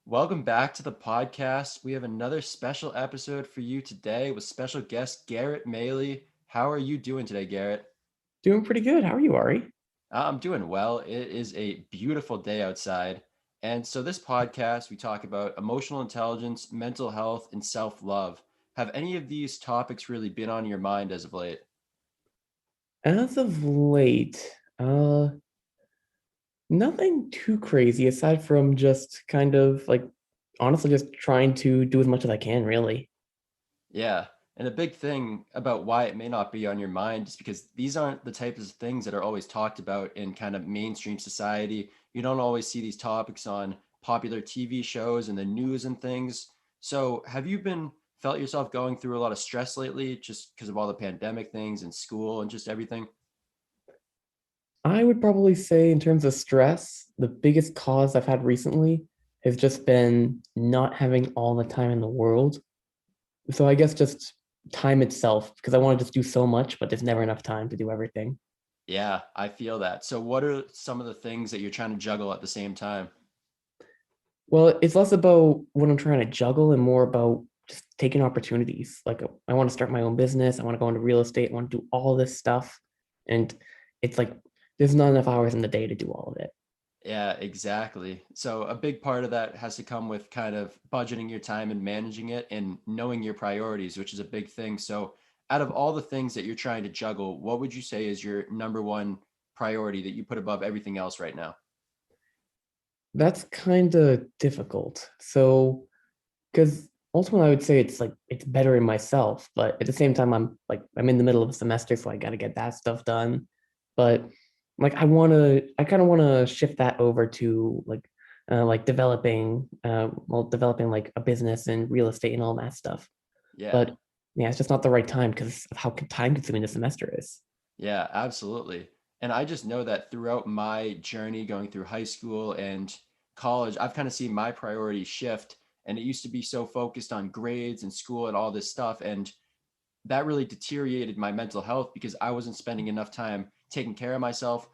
Welcome back to the podcast. We have another special episode for you today with special guest Garrett Maille. How are you doing today, Garrett? Doing pretty good. How are you, Ari? I'm doing well. It is a beautiful day outside. And so, this podcast, we talk about emotional intelligence, mental health, and self love. Have any of these topics really been on your mind as of late? As of late, nothing too crazy aside from just kind of like honestly just trying to do as much as I can, really. Yeah. And a big thing about why it may not be on your mind is because these aren't the types of things that are always talked about in kind of mainstream society. You don't always see these topics on popular TV shows and the news and things. So, have you been felt yourself going through a lot of stress lately just because of all the pandemic things and school and just everything? I would probably say in terms of stress, the biggest cause I've had recently has just been not having all the time in the world. So I guess just time itself, because I want to just do so much, but there's never enough time to do everything. Yeah, I feel that. So, what are some of the things that you're trying to juggle at the same time? Well, it's less about what I'm trying to juggle and more about just taking opportunities. Like I want to start my own business. I want to go into real estate. I want to do all this stuff. And it's like there's not enough hours in the day to do all of it. Yeah, exactly. So a big part of that has to come with kind of budgeting your time and managing it and knowing your priorities, which is a big thing. So out of all the things that you're trying to juggle, what would you say is your number one priority that you put above everything else right now? That's kind of difficult. So, because ultimately I would say it's like it's better in myself, but at the same time I'm in the middle of a semester, so I got to get that stuff done. But like I kind of want to shift that over to like developing like a business and real estate and all that stuff. Yeah. But yeah, it's just not the right time because of how time consuming the semester is. Yeah, absolutely. And I just know that throughout my journey going through high school and college, I've kind of seen my priorities shift. And it used to be so focused on grades and school and all this stuff. And that really deteriorated my mental health because I wasn't spending enough time taking care of myself,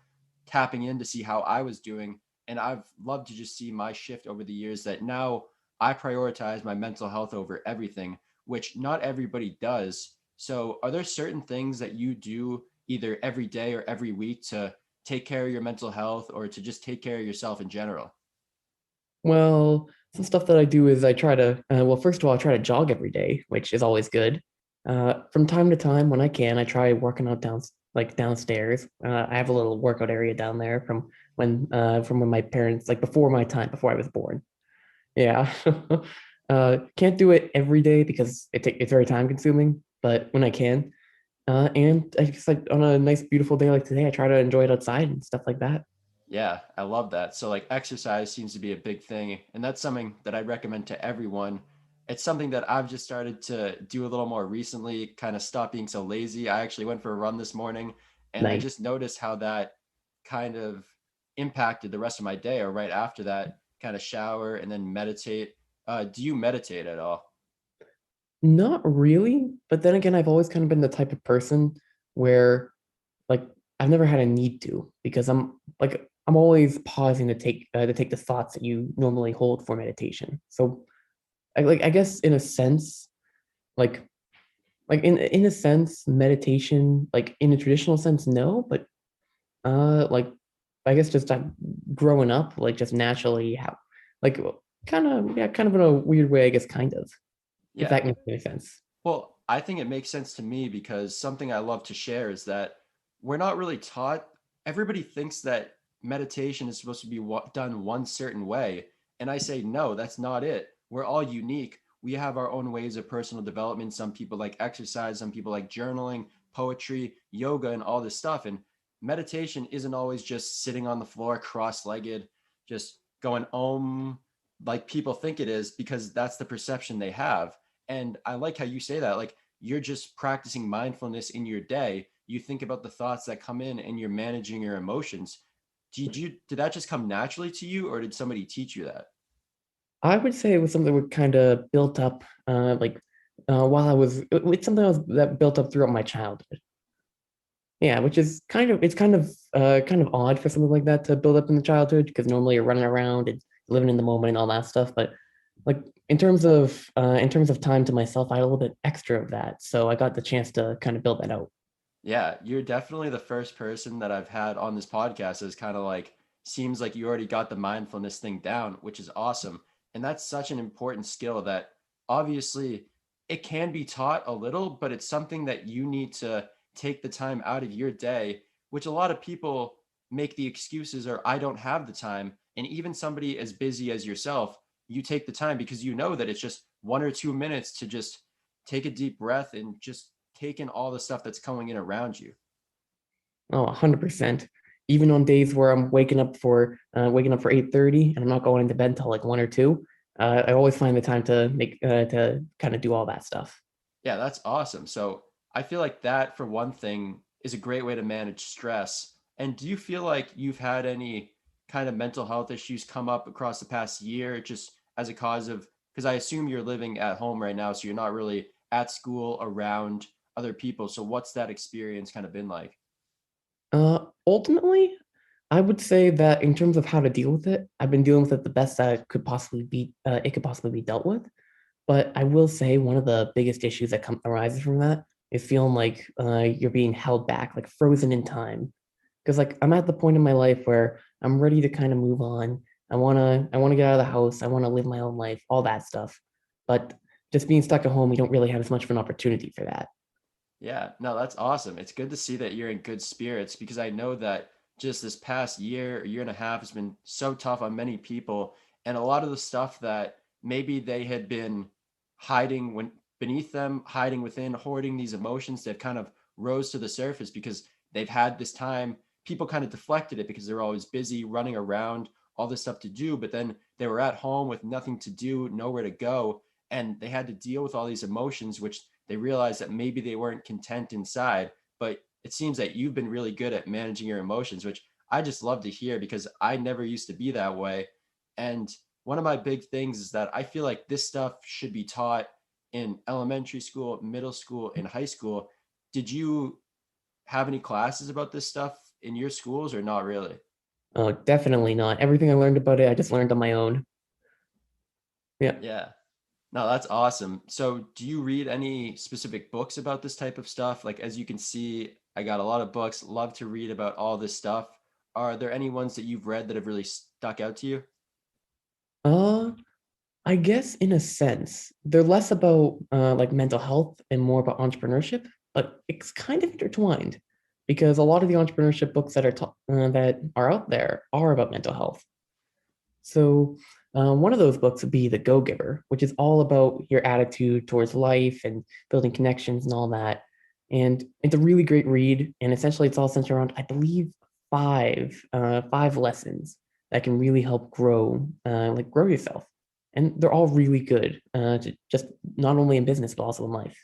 tapping in to see how I was doing. And I've loved to just see my shift over the years that now I prioritize my mental health over everything, which not everybody does. So, are there certain things that you do either every day or every week to take care of your mental health or to just take care of yourself in general? Well, some stuff that I do is I try to well, first of all, I try to jog every day, which is always good. From time to time, when I can, I try working out downstairs. I have a little workout area down there from when my parents like before my time before I was born. Yeah. Can't do it every day because it's very time consuming, but when I can, and I just like on a nice beautiful day like today, I try to enjoy it outside and stuff like that. Yeah, I love that. So, like, exercise seems to be a big thing. And that's something that I recommend to everyone. It's something that I've just started to do a little more recently, kind of stop being so lazy. I actually went for a run this morning and I Nice. just noticed how that kind of impacted the rest of my day, or right after that, kind of shower and then meditate. Do you meditate at all? Not really, but then again, I've always kind of been the type of person where like I've never had a need to because I'm always pausing to take the thoughts that you normally hold for meditation. So I guess in a sense, like in a sense, meditation, like in a traditional sense, no, but like I guess just growing up, like just naturally how like kind of in a weird way, I guess kind of, if Yeah. that makes any sense. Well, I think it makes sense to me because something I love to share is that we're not really taught. Everybody thinks that meditation is supposed to be done one certain way. And I say, no, that's not it. We're all unique. We have our own ways of personal development. Some people like exercise, some people like journaling, poetry, yoga, and all this stuff. And meditation isn't always just sitting on the floor cross legged, just going like people think it is because that's the perception they have. And I like how you say that. Like you're just practicing mindfulness in your day. You think about the thoughts that come in and you're managing your emotions. Did that just come naturally to you or did somebody teach you that? I would say it was something that kind of built up, while it's something that built up throughout my childhood. Yeah, which is kind of, it's kind of odd for something like that to build up in the childhood because normally you're running around and living in the moment and all that stuff. But like in terms of time to myself, I had a little bit extra of that, so I got the chance to kind of build that out. Yeah, you're definitely the first person that I've had on this podcast that's kind of like seems like you already got the mindfulness thing down, which is awesome. And that's such an important skill that obviously it can be taught a little, but it's something that you need to take the time out of your day, which a lot of people make the excuses or I don't have the time. And even somebody as busy as yourself, you take the time because you know that it's just 1 or 2 minutes to just take a deep breath and just take in all the stuff that's coming in around you. Oh, 100%. Even on days where I'm waking up for 8:30 and I'm not going into bed until like 1 or 2, I always find the time to kind of do all that stuff. Yeah, that's awesome. So I feel like that, for one thing, is a great way to manage stress. And do you feel like you've had any kind of mental health issues come up across the past year just as a cause of, because I assume you're living at home right now, so you're not really at school around other people. So what's that experience kind of been like? Ultimately, I would say that in terms of how to deal with it, I've been dealing with it the best that it could possibly be dealt with. But I will say one of the biggest issues that arises from that is feeling like you're being held back, like frozen in time. Because like I'm at the point in my life where I'm ready to kind of move on. I wanna get out of the house. I want to live my own life, all that stuff. But just being stuck at home, you don't really have as much of an opportunity for that. Yeah, no, that's awesome. It's good to see that you're in good spirits because I know that just this past year, year and a half has been so tough on many people. And a lot of the stuff that maybe they had been hiding when beneath them, hiding within, hoarding these emotions, they've kind of rose to the surface because they've had this time. People kind of deflected it because they're always busy running around, all this stuff to do. But then they were at home with nothing to do, nowhere to go. And they had to deal with all these emotions, which they realized that maybe they weren't content inside. But it seems that you've been really good at managing your emotions, which I just love to hear because I never used to be that way. And one of my big things is that I feel like this stuff should be taught in elementary school, middle school, and high school. Did you have any classes about this stuff in your schools or not really? Oh, definitely not. Everything I learned about it, I just learned on my own. Yeah. Yeah. No, that's awesome. So, do you read any specific books about this type of stuff? Like, as you can see, I got a lot of books, love to read about all this stuff. Are there any ones that you've read that have really stuck out to you? Uh, I guess in a sense, they're less about like mental health and more about entrepreneurship, but it's kind of intertwined because a lot of the entrepreneurship books that are out there are about mental health. So one of those books would be The Go Giver, which is all about your attitude towards life and building connections and all that. And it's a really great read. And essentially, it's all centered around, I believe, five lessons that can really help grow yourself. And they're all really good, just not only in business but also in life.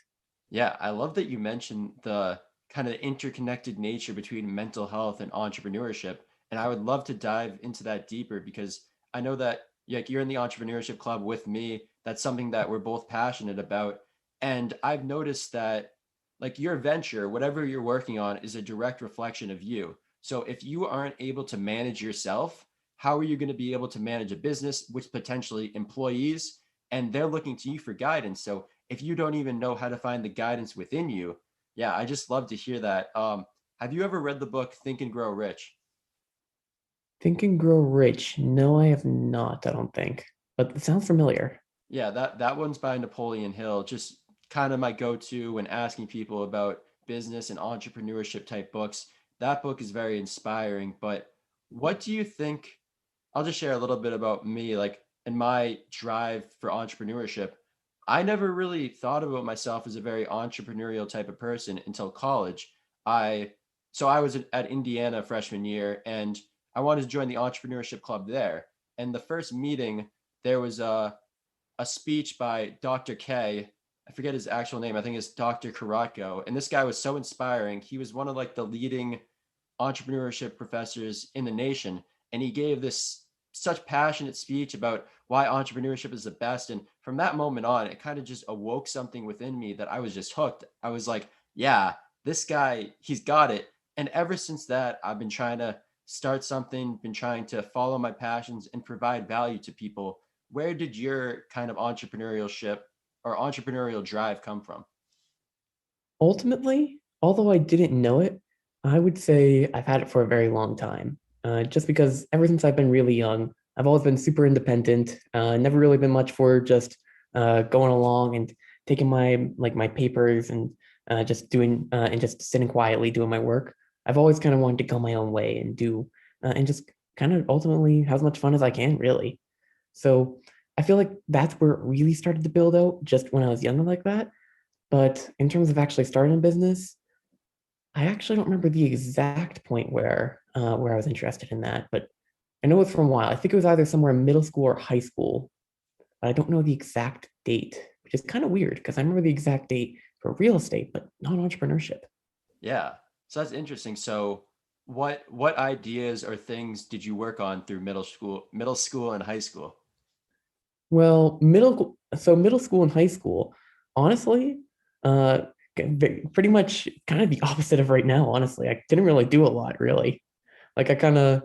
Yeah, I love that you mentioned the kind of interconnected nature between mental health and entrepreneurship. And I would love to dive into that deeper because I know that like you're in the entrepreneurship club with me. That's something that we're both passionate about. And I've noticed that like your venture, whatever you're working on, is a direct reflection of you. So if you aren't able to manage yourself, how are you going to be able to manage a business, which potentially employees, and they're looking to you for guidance? So if you don't even know how to find the guidance within you, yeah, I just love to hear that. Have you ever read the book Think and Grow Rich? Think and Grow Rich. No, I have not, I don't think. But it sounds familiar. Yeah, that one's by Napoleon Hill. Just kind of my go-to when asking people about business and entrepreneurship type books. That book is very inspiring. But what do you think? I'll just share a little bit about me, like in my drive for entrepreneurship. I never really thought about myself as a very entrepreneurial type of person until college. I so I was at Indiana freshman year and I wanted to join the entrepreneurship club there. And the first meeting, there was a speech by Dr. K. I forget his actual name. I think it's Dr. Karatko. And this guy was so inspiring. He was one of like the leading entrepreneurship professors in the nation. And he gave this such passionate speech about why entrepreneurship is the best. And from that moment on, it kind of just awoke something within me that I was just hooked. I was like, yeah, this guy, he's got it. And ever since that, I've been trying to start something, been trying to follow my passions and provide value to people. Where did your kind of entrepreneurship or entrepreneurial drive come from? Ultimately, although I didn't know it, I would say I've had it for a very long time. Just because ever since I've been really young, I've always been super independent. Never really been much for just going along and taking my papers and just doing and just sitting quietly doing my work. I've always kind of wanted to go my own way and do and just kind of ultimately have as much fun as I can, really. So I feel like that's where it really started to build out just when I was younger like that. But in terms of actually starting a business, I actually don't remember the exact point where I was interested in that, but I know it's from a while. I think it was either somewhere in middle school or high school, but I don't know the exact date, which is kind of weird because I remember the exact date for real estate, but not entrepreneurship. Yeah. So that's interesting. So what ideas or things did you work on through middle school and high school? Well, middle school and high school, honestly, uh, pretty much kind of the opposite of right now. Honestly, I didn't really do a lot, really. Like I kind of,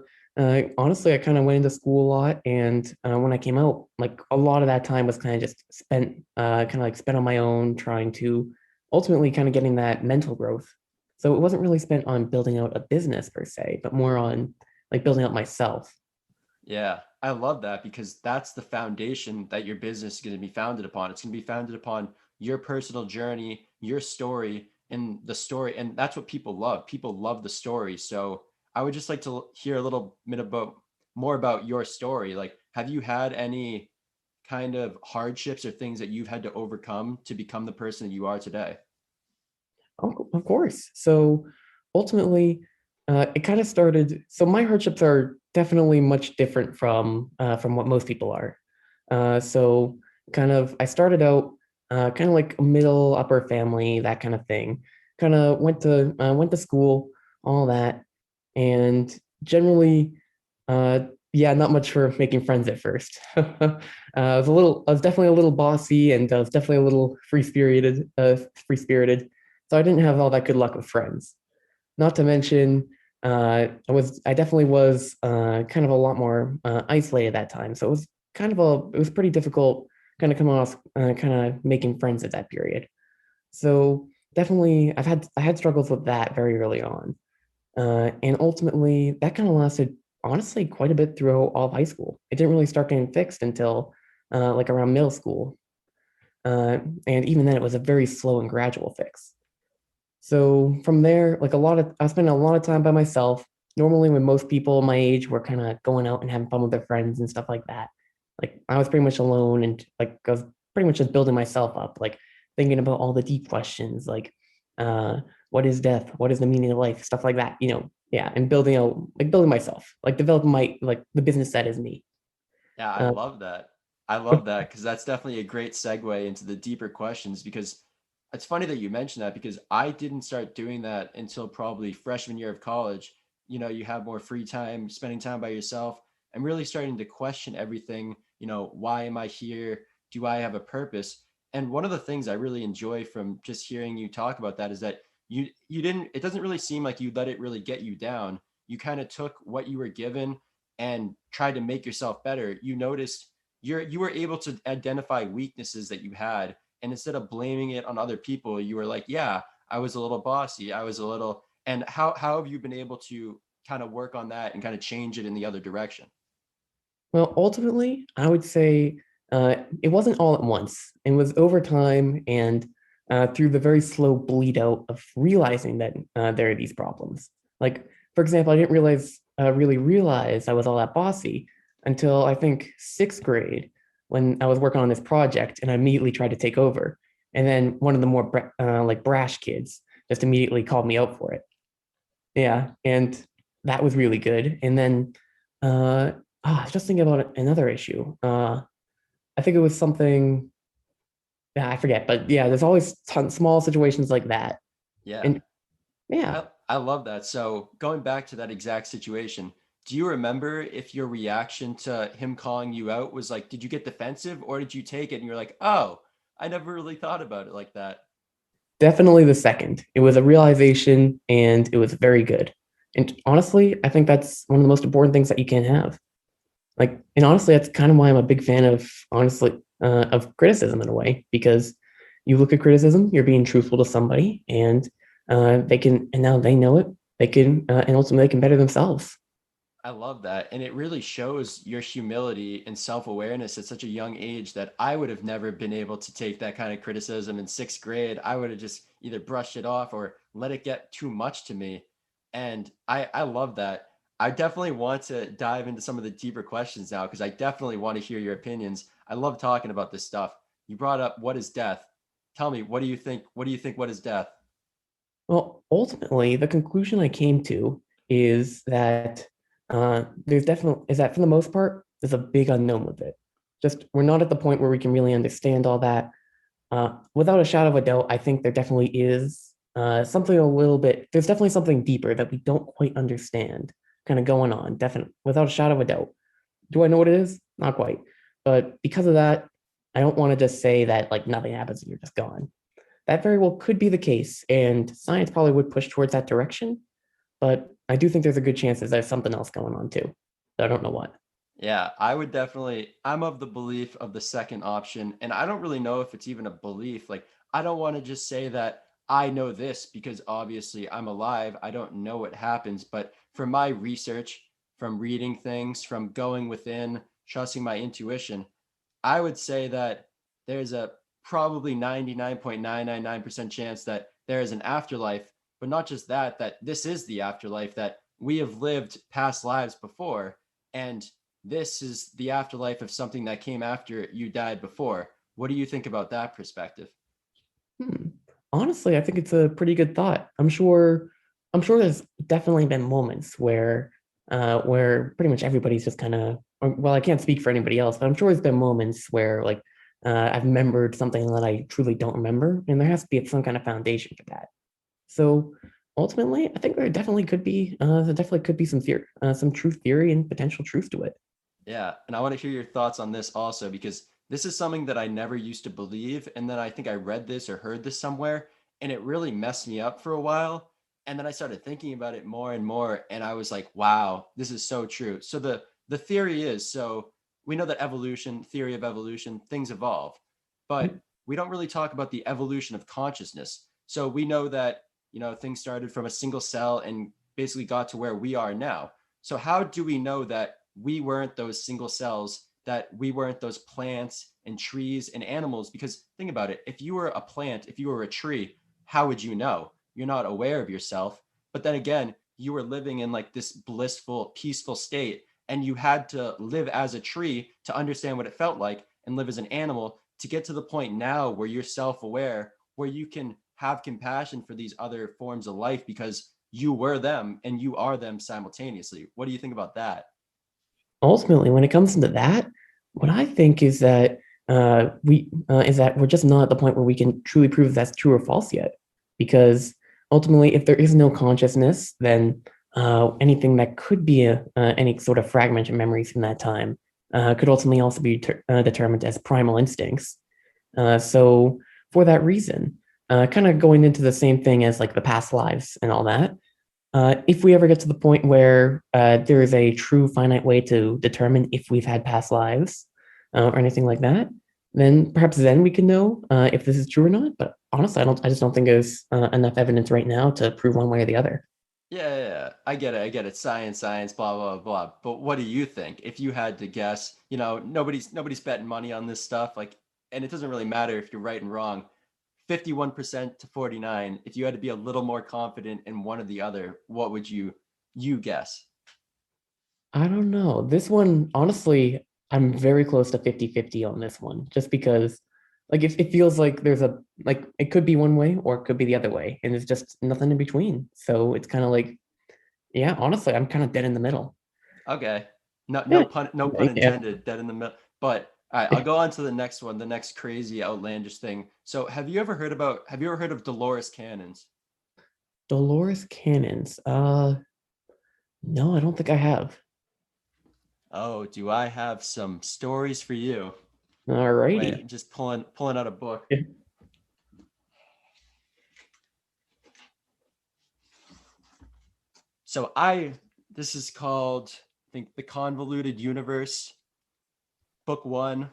honestly, I kind of went into school a lot, and when I came out, like a lot of that time was kind of just spent, kind of like spent on my own, trying to ultimately kind of getting that mental growth. So it wasn't really spent on building out a business per se, but more on like building out myself. Yeah, I love that because that's the foundation that your business is going to be founded upon. It's going to be founded upon your personal journey, your story, and the story. And that's what people love. People love the story. So I would just like to hear a little bit about more about your story. Like, have you had any kind of hardships or things that you've had to overcome to become the person that you are today? Of course. So ultimately, it kind of started. So my hardships are definitely much different from what most people are. So kind of, I started out kind of like a middle upper family, that kind of thing. Kind of went to school, all that, and generally, yeah, not much for making friends at first. I was definitely a little bossy, and I was definitely a little free spirited. So I didn't have all that good luck with friends. Not to mention, I definitely was kind of a lot more isolated at that time. So it was pretty difficult kind of coming off kind of making friends at that period. So definitely, I had struggles with that very early on, and ultimately that kind of lasted honestly quite a bit throughout all of high school. It didn't really start getting fixed until like around middle school, and even then it was a very slow and gradual fix. So from there, I was spending a lot of time by myself. Normally, when most people my age were kind of going out and having fun with their friends and stuff like that, like I was pretty much alone and like I was pretty much just building myself up, like thinking about all the deep questions, uh, what is death? What is the meaning of life? Stuff like that, yeah, and building myself, like developing like the business that is me. Yeah, I Uh, love that. I love that because that's definitely a great segue into the deeper questions because it's funny that you mentioned that because I didn't start doing that until probably freshman year of college. You have more free time, spending time by yourself, and really starting to question everything. Why am I here? Do I have a purpose? And one of the things I really enjoy from just hearing you talk about that is that you didn't, it doesn't really seem like you let it really get you down. You kind of took what you were given and tried to make yourself better. You noticed you were able to identify weaknesses that you had, and instead of blaming it on other people, you were like, yeah, I was a little bossy, I was a little. And how have you been able to kind of work on that and kind of change it in the other direction? Well, ultimately, I would say it wasn't all at once. It was over time and through the very slow bleed out of realizing that there are these problems. Like, for example, I didn't really realize I was all that bossy until I think sixth grade when I was working on this project and I immediately tried to take over. And then one of the more like brash kids just immediately called me out for it. Yeah, and that was really good. And then I was just thinking about another issue. I think it was something, yeah, I forget, but yeah, there's always small situations like that. Yeah, And yeah, I love that. So going back to that exact situation, do you remember if your reaction to him calling you out was like, did you get defensive or did you take it and you're like, oh, I never really thought about it like that? definitely the second. It was a realization and it was very good. And honestly, I think that's one of the most important things that you can have. Like, and honestly, that's kind of why I'm a big fan of, honestly, of criticism in a way, because you look at criticism, you're being truthful to somebody, and they can, and now they know it. They can, and ultimately, they can better themselves. I love that. And it really shows your humility and self awareness at such a young age that I would have never been able to take that kind of criticism in sixth grade. I would have just either brushed it off or let it get too much to me. And I love that. I definitely want to dive into some of the deeper questions now because I definitely want to hear your opinions. I love talking about this stuff. You brought up what is death? Tell me, what do you think? What do you think? What is death? Well, ultimately, the conclusion I came to is that there's definitely is that for the most part, there's a big unknown with it. Just we're not at the point where we can really understand all that. Without a shadow of a doubt, I think there definitely is something a little bit. There's definitely something deeper that we don't quite understand, kind of going on. Definitely, without a shadow of a doubt. Do I know what it is? Not quite. But because of that, I don't want to just say that like nothing happens and you're just gone. That very well could be the case, and science probably would push towards that direction. But I do think there's a good chance that there's something else going on too. I don't know what. Yeah, I would definitely. I'm of the belief of the second option, and I don't really know if it's even a belief. Like, I don't want to just say that I know this because obviously I'm alive. I don't know what happens, but from my research, from reading things, from going within, trusting my intuition, I would say that there's a probably 99.999% chance that there is an afterlife, but not just that, that this is the afterlife, that we have lived past lives before. And this is the afterlife of something that came after you died before. What do you think about that perspective? Hmm. Honestly, I think it's a pretty good thought. I'm sure there's definitely been moments where pretty much everybody's just kind of, well, I can't speak for anybody else, but I'm sure there's been moments where like I've remembered something that I truly don't remember, and there has to be some kind of foundation for that. So ultimately, I think there definitely could be some truth theory and potential truth to it. Yeah, and I want to hear your thoughts on this also because this is something that I never used to believe. And then I think I read this or heard this somewhere, and it really messed me up for a while. And then I started thinking about it more and more, and I was like, wow, this is so true. So the theory is so we know that evolution, theory of evolution, things evolve, but we don't really talk about the evolution of consciousness. So we know that, things started from a single cell and basically got to where we are now. So how do we know that we weren't those single cells, that we weren't those plants and trees and animals? Because think about it, if you were a plant, if you were a tree, how would you know? You're not aware of yourself. But then again, you were living in like this blissful, peaceful state, and you had to live as a tree to understand what it felt like and live as an animal to get to the point now where you're self-aware, where you can have compassion for these other forms of life because you were them and you are them simultaneously. What do you think about that? Ultimately, when it comes into that, what I think is that we're just not at the point where we can truly prove if that's true or false yet. Because ultimately, if there is no consciousness, then anything that could be any sort of fragmented memories from that time could ultimately also be determined as primal instincts. So for that reason, kind of going into the same thing as like the past lives and all that, if we ever get to the point where there is a true finite way to determine if we've had past lives or anything like that, then perhaps then we can know if this is true or not. But honestly, I just don't think there's enough evidence right now to prove one way or the other. Yeah, yeah, yeah. I get it. I get it. Science, science, blah, blah, blah. But what do you think? If you had to guess, nobody's betting money on this stuff. Like, and it doesn't really matter if you're right and wrong. 51% to 49. If you had to be a little more confident in one or the other, what would you guess? I don't know. This one, honestly, I'm very close to 50-50 on this one, just because like if it feels like there's a like it could be one way or it could be the other way, and there's just nothing in between. So it's kind of like, yeah, honestly, I'm kind of dead in the middle. Okay. No, Yeah. no pun Yeah. intended. Dead in the middle. But all right, I'll go on to the next one, the next crazy outlandish thing. So, have you ever heard of Dolores cannons? Dolores Cannons. No, I don't think I have. Oh, do I have some stories for you? Wait, Alrighty. I'm just pulling out a book. Yeah. So this is called, I think, The Convoluted Universe, book one.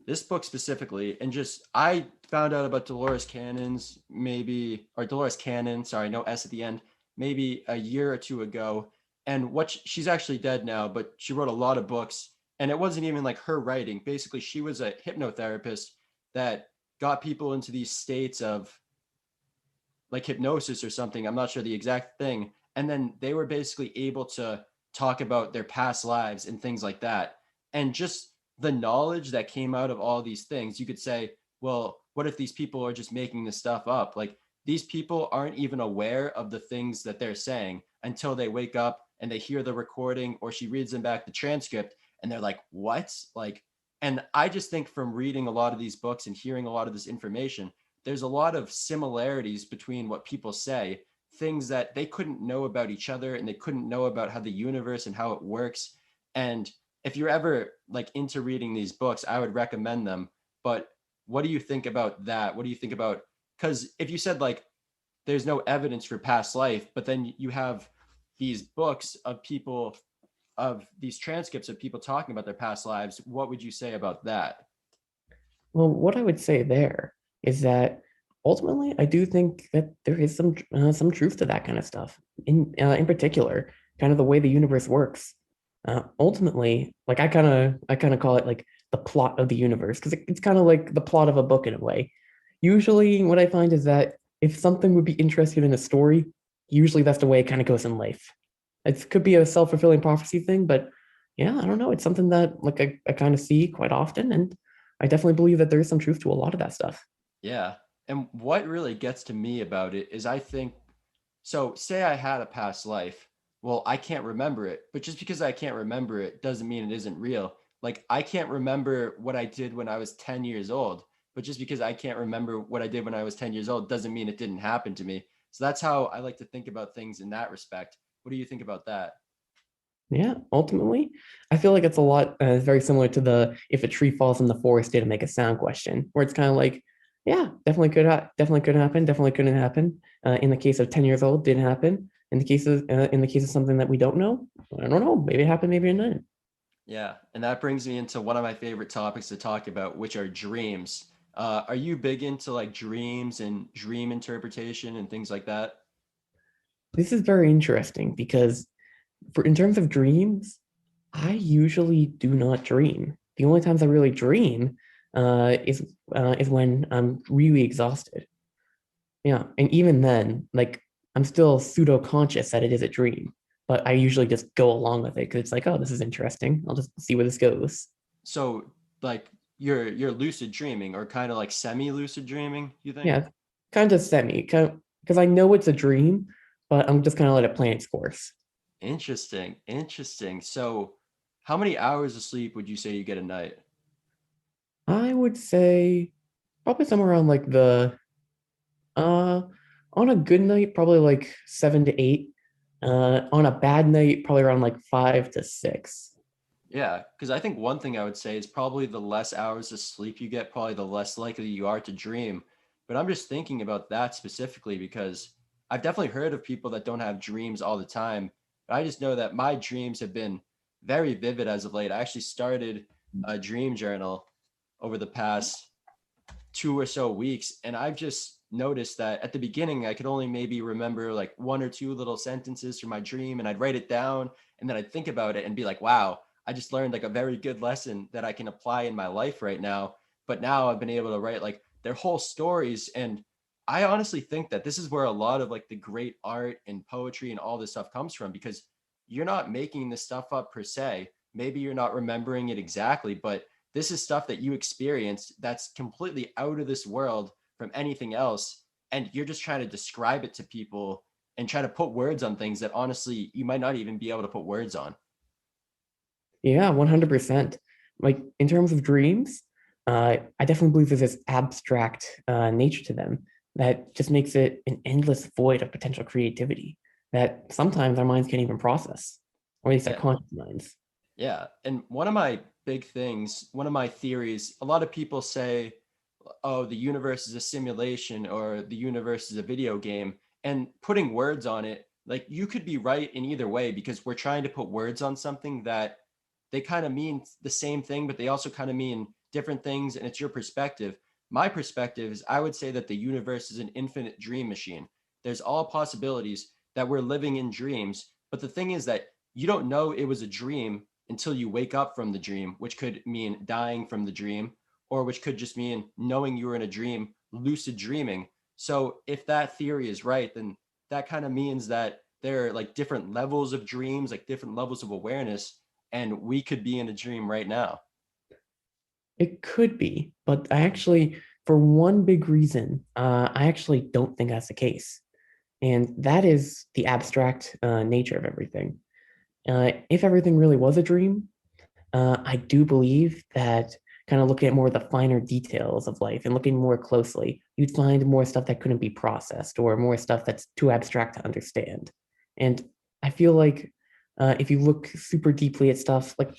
This book specifically, and just I found out about Dolores Cannon's maybe, or Dolores Cannon, sorry, no S at the end, maybe a year or two ago. And she's actually dead now, but she wrote a lot of books, and it wasn't even like her writing. Basically, she was a hypnotherapist that got people into these states of like hypnosis or something. I'm not sure the exact thing. And then they were basically able to talk about their past lives and things like that. And just the knowledge that came out of all these things, you could say, well, what if these people are just making this stuff up? Like these people aren't even aware of the things that they're saying until they wake up and they hear the recording or she reads them back the transcript and they're like, what? Like, and I just think from reading a lot of these books and hearing a lot of this information, there's a lot of similarities between what people say, things that they couldn't know about each other and they couldn't know about how the universe and how it works. And if you're ever like into reading these books, I would recommend them. But what do you think about that? What do you think about, because if you said like there's no evidence for past life, but then you have these books of people, of these transcripts of people talking about their past lives, what would you say about that? Well, what I would say there is that ultimately, I do think that there is some truth to that kind of stuff. In particular, kind of the way the universe works. Ultimately, like I kind of call it like the plot of the universe because it's kind of like the plot of a book in a way. Usually, what I find is that if something would be interested in a story, usually that's the way it kind of goes in life. It could be a self-fulfilling prophecy thing, but yeah, I don't know. It's something that like I kind of see quite often, and I definitely believe that there is some truth to a lot of that stuff. Yeah. And what really gets to me about it is I think, so say I had a past life. Well, I can't remember it, but just because I can't remember it doesn't mean it isn't real. Like I can't remember what I did when I was 10 years old, but just because I can't remember what I did when I was 10 years old doesn't mean it didn't happen to me. So that's how I like to think about things in that respect. What do you think about that? Yeah, ultimately, I feel like it's a lot very similar to the if a tree falls in the forest, did it make a sound question, where it's kind of like, yeah, definitely could happen, definitely couldn't happen. In the case of 10 years old, didn't happen. In the case of something that we don't know, I don't know, maybe it happened, maybe it didn't. Yeah, and that brings me into one of my favorite topics to talk about, which are dreams. Are you big into like dreams and dream interpretation and things like that? This is very interesting because for in terms of dreams, I usually do not dream. The only times I really dream is when I'm really exhausted. Yeah, and even then, like I'm still pseudo conscious that it is a dream, but I usually just go along with it because it's like, oh, this is interesting. I'll just see where this goes. So like you're lucid dreaming or kind of like semi lucid dreaming, you think? Yeah, kind of semi, kind of because I know it's a dream, but I'm just kind of let it play its course. Interesting, interesting. So how many hours of sleep would you say you get a night? I would say probably somewhere around like the uh on a good night, probably like 7 to 8. On a bad night, probably around like 5 to 6. Yeah, because I think one thing I would say is probably the less hours of sleep you get, probably the less likely you are to dream. But I'm just thinking about that specifically because I've definitely heard of people that don't have dreams all the time. But I just know that my dreams have been very vivid as of late. I actually started a dream journal over the past 2 or so weeks, and I've just noticed that at the beginning I could only maybe remember like one or two little sentences from my dream, and I'd write it down, and then I'd think about it and be like, wow, I just learned like a very good lesson that I can apply in my life right now. But now I've been able to write like their whole stories, and I honestly think that this is where a lot of like the great art and poetry and all this stuff comes from, because you're not making this stuff up per se. Maybe you're not remembering it exactly, but this is stuff that you experienced that's completely out of this world from anything else. And you're just trying to describe it to people and try to put words on things that honestly you might not even be able to put words on. Yeah, 100%. Like in terms of dreams, I definitely believe there's this abstract nature to them that just makes it an endless void of potential creativity that sometimes our minds can't even process, or at least our Yeah. conscious minds. Yeah. And one of my big things, one of my theories, a lot of people say, oh, the universe is a simulation or the universe is a video game. And putting words on it like you could be right in either way because we're trying to put words on something that they kind of mean the same thing, but they also kind of mean different things, and it's your perspective. My perspective is I would say that the universe is an infinite dream machine. There's all possibilities that we're living in dreams, but the thing is that you don't know it was a dream until you wake up from the dream, which could mean dying from the dream, or which could just mean knowing you were in a dream, lucid dreaming. So if that theory is right, then that kind of means that there are like different levels of dreams, like different levels of awareness, and we could be in a dream right now. It could be, but I actually, for one big reason, I actually don't think that's the case. And that is the abstract nature of everything. If everything really was a dream, I do believe that kind of looking at more of the finer details of life and looking more closely, you'd find more stuff that couldn't be processed or more stuff that's too abstract to understand. And I feel like if you look super deeply at stuff, like,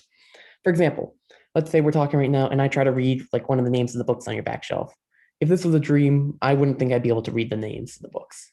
for example, let's say we're talking right now and I try to read like one of the names of the books on your back shelf. If this was a dream, I wouldn't think I'd be able to read the names of the books.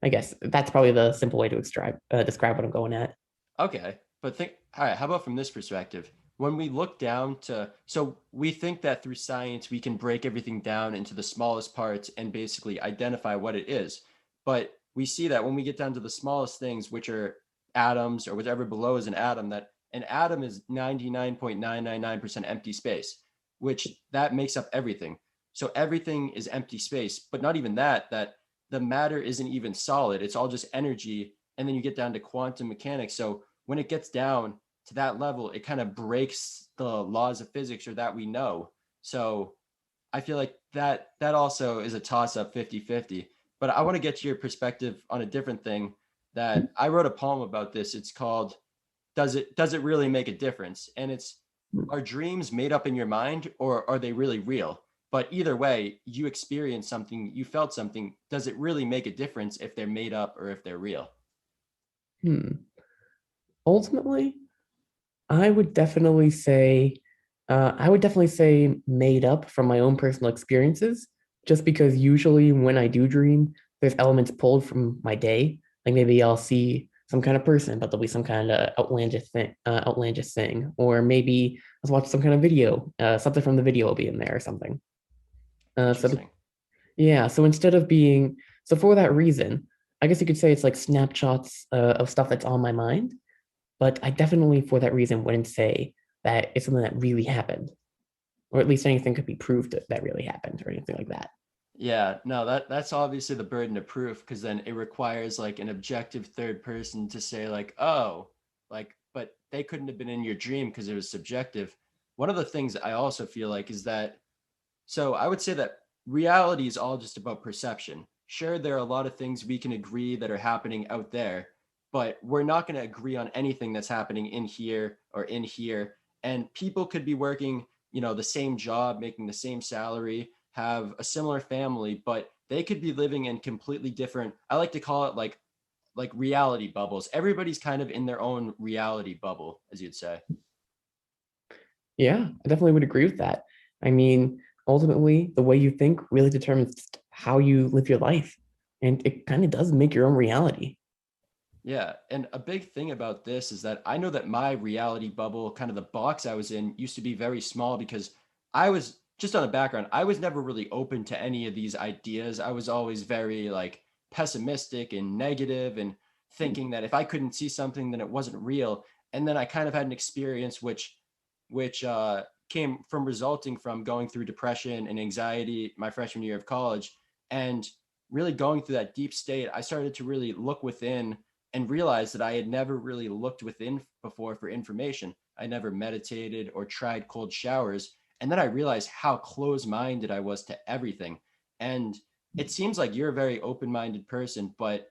I guess that's probably the simple way to describe what I'm going at. Okay, but think, all right, how about from this perspective? When we look down to, so we think that through science we can break everything down into the smallest parts and basically identify what it is. But we see that when we get down to the smallest things, which are atoms or whatever below is an atom, that an atom is 99.999% empty space, which that makes up everything. So everything is empty space, but not even that, that the matter isn't even solid. It's all just energy. And then you get down to quantum mechanics. So when it gets down to that level, it kind of breaks the laws of physics or that we know. So I feel like that also is a toss up 50-50. But I want to get to your perspective on a different thing that I wrote a poem about this. It's called Does it really make a difference? And it's, are dreams made up in your mind or are they really real? But either way, you experienced something, you felt something. Does it really make a difference if they're made up or if they're real? Hmm. Ultimately, I would definitely say, made up from my own personal experiences, just because usually when I do dream, there's elements pulled from my day. Like maybe I'll see some kind of person, but there'll be some kind of outlandish thing, or maybe I'll watch some kind of video, something from the video will be in there or something. So Interesting. yeah, so for that reason, I guess you could say it's like snapshots of stuff that's on my mind, but I definitely, for that reason, wouldn't say that it's something that really happened, or at least anything could be proved that really happened, or anything like that. Yeah, no, that's obviously the burden of proof because then it requires like an objective third person to say like, oh, like, but they couldn't have been in your dream because it was subjective. One of the things I also feel like is that, so I would say that reality is all just about perception. Sure, there are a lot of things we can agree that are happening out there, but we're not going to agree on anything that's happening in here or in here. And people could be working, the same job, making the same salary, have a similar family, but they could be living in completely different, I like to call it like reality bubbles. Everybody's kind of in their own reality bubble, as you'd say. Yeah, I definitely would agree with that. I mean, ultimately, the way you think really determines how you live your life, and it kind of does make your own reality. Yeah, and a big thing about this is that I know that my reality bubble, kind of the box I was in, used to be very small because I was just on a background. I was never really open to any of these ideas. I was always very like pessimistic and negative and thinking that if I couldn't see something, then it wasn't real. And then I kind of had an experience which came from resulting from going through depression and anxiety my freshman year of college, and really going through that deep state. I started to really look within and realized that I had never really looked within before for information. I never meditated or tried cold showers. And then I realized how close minded I was to everything. And it seems like you're a very open minded person, but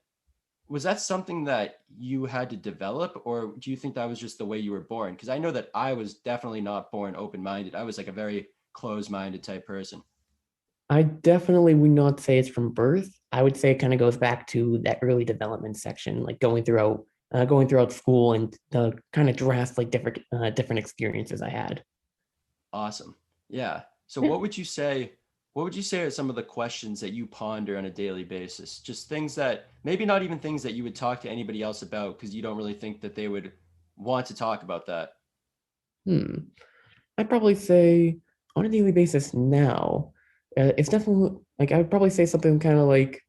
was that something that you had to develop, or do you think that was just the way you were born? Because I know that I was definitely not born open minded. I was like a very close minded type person. I definitely would not say it's from birth. I would say it kind of goes back to that early development section, like going throughout school and the kind of drastic different experiences I had. Awesome. Yeah. So Yeah. what would you say? What would you say are some of the questions that you ponder on a daily basis? Just things that maybe not even things that you would talk to anybody else about because you don't really think that they would want to talk about that. Hmm. I'd probably say on a daily basis now, it's definitely like I would probably say something kind of like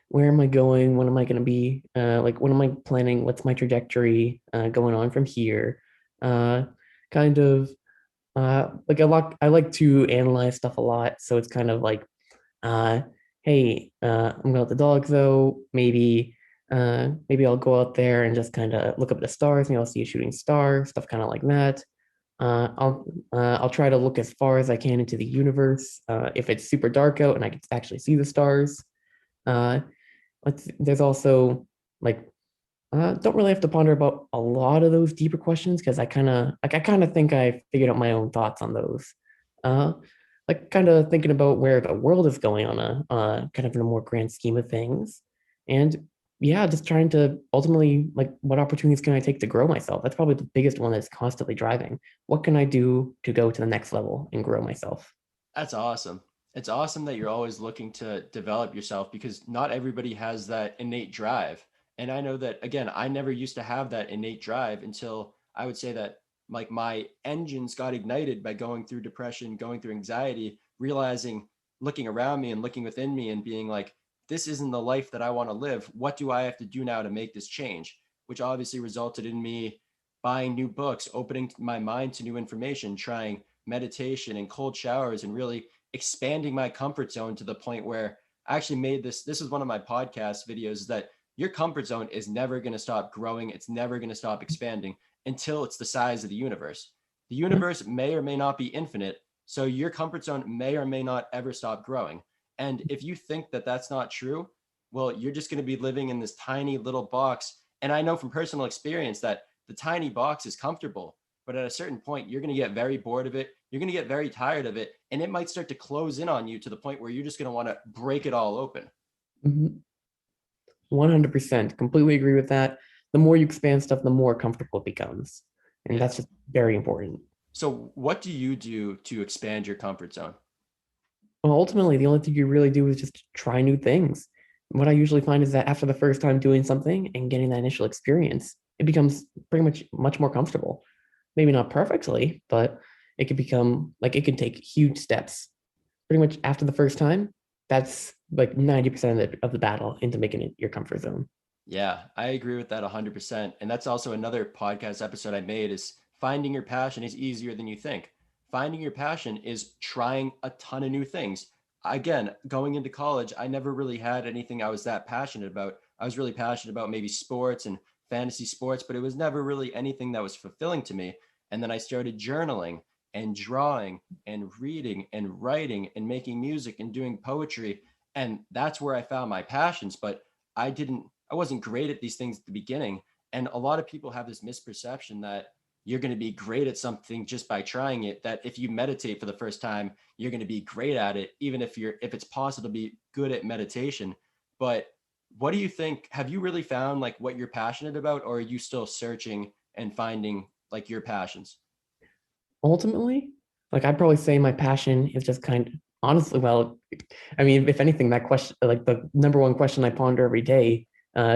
where am I going? When am I going to be? Like what am I planning? What's my trajectory going on from here? Uh, kind of like I like to analyze stuff a lot, so it's kind of like uh, hey, I'm gonna let the dog though. Maybe I'll go out there and just kind of look up at the stars. Maybe I'll see a shooting star, stuff kind of like that. I'll try to look as far as I can into the universe. If it's super dark out and I can actually see the stars. Uh, there's also like don't really have to ponder about a lot of those deeper questions because I kind of think I figured out my own thoughts on those. Uh, like kind of thinking about where the world is going on a kind of in a more grand scheme of things, and yeah, just trying to ultimately like what opportunities can I take to grow myself? That's probably the biggest one that's constantly driving. What can I do to go to the next level and grow myself? That's awesome. It's awesome that you're always looking to develop yourself because not everybody has that innate drive. And I know that, again, I never used to have that innate drive until I would say that like my engines got ignited by going through depression, going through anxiety, realizing, looking around me and looking within me and being like, this isn't the life that I want to live. What do I have to do now to make this change? Which obviously resulted in me buying new books, opening my mind to new information, trying meditation and cold showers and really expanding my comfort zone to the point where I actually made this is one of my podcast videos that your comfort zone is never going to stop growing, it's never going to stop expanding until it's the size of the universe. The Yeah. universe may or may not be infinite, so your comfort zone may or may not ever stop growing. And if you think that that's not true, well, you're just going to be living in this tiny little box. And I know from personal experience that the tiny box is comfortable, but at a certain point, you're going to get very bored of it. You're going to get very tired of it. And it might start to close in on you to the point where you're just going to want to break it all open. 100%. Completely agree with that. The more you expand stuff, the more comfortable it becomes. And Yeah. that's just very important. So, what do you do to expand your comfort zone? Well, ultimately, the only thing you really do is just try new things. What I usually find is that after the first time doing something and getting that initial experience, it becomes pretty much more comfortable. Maybe not perfectly, but it can become like it can take huge steps. Pretty much after the first time, that's like 90% of the battle into making it your comfort zone. Yeah, I agree with that 100%. And that's also another podcast episode I made is finding your passion is easier than you think. Finding your passion is trying a ton of new things. Again, going into college, I never really had anything I was that passionate about. I was really passionate about maybe sports and fantasy sports, but it was never really anything that was fulfilling to me. And then I started journaling and drawing and reading and writing and making music and doing poetry. And that's where I found my passions. But I wasn't great at these things at the beginning. And a lot of people have this misperception that you're going to be great at something just by trying it, that if you meditate for the first time, you're going to be great at it, even if it's possible to be good at meditation. But what do you think? Have you really found like what you're passionate about, or are you still searching and finding like your passions? Ultimately, like I'd probably say my passion is just kind of honestly, well, I mean, if anything, that question, like the number one question I ponder every day,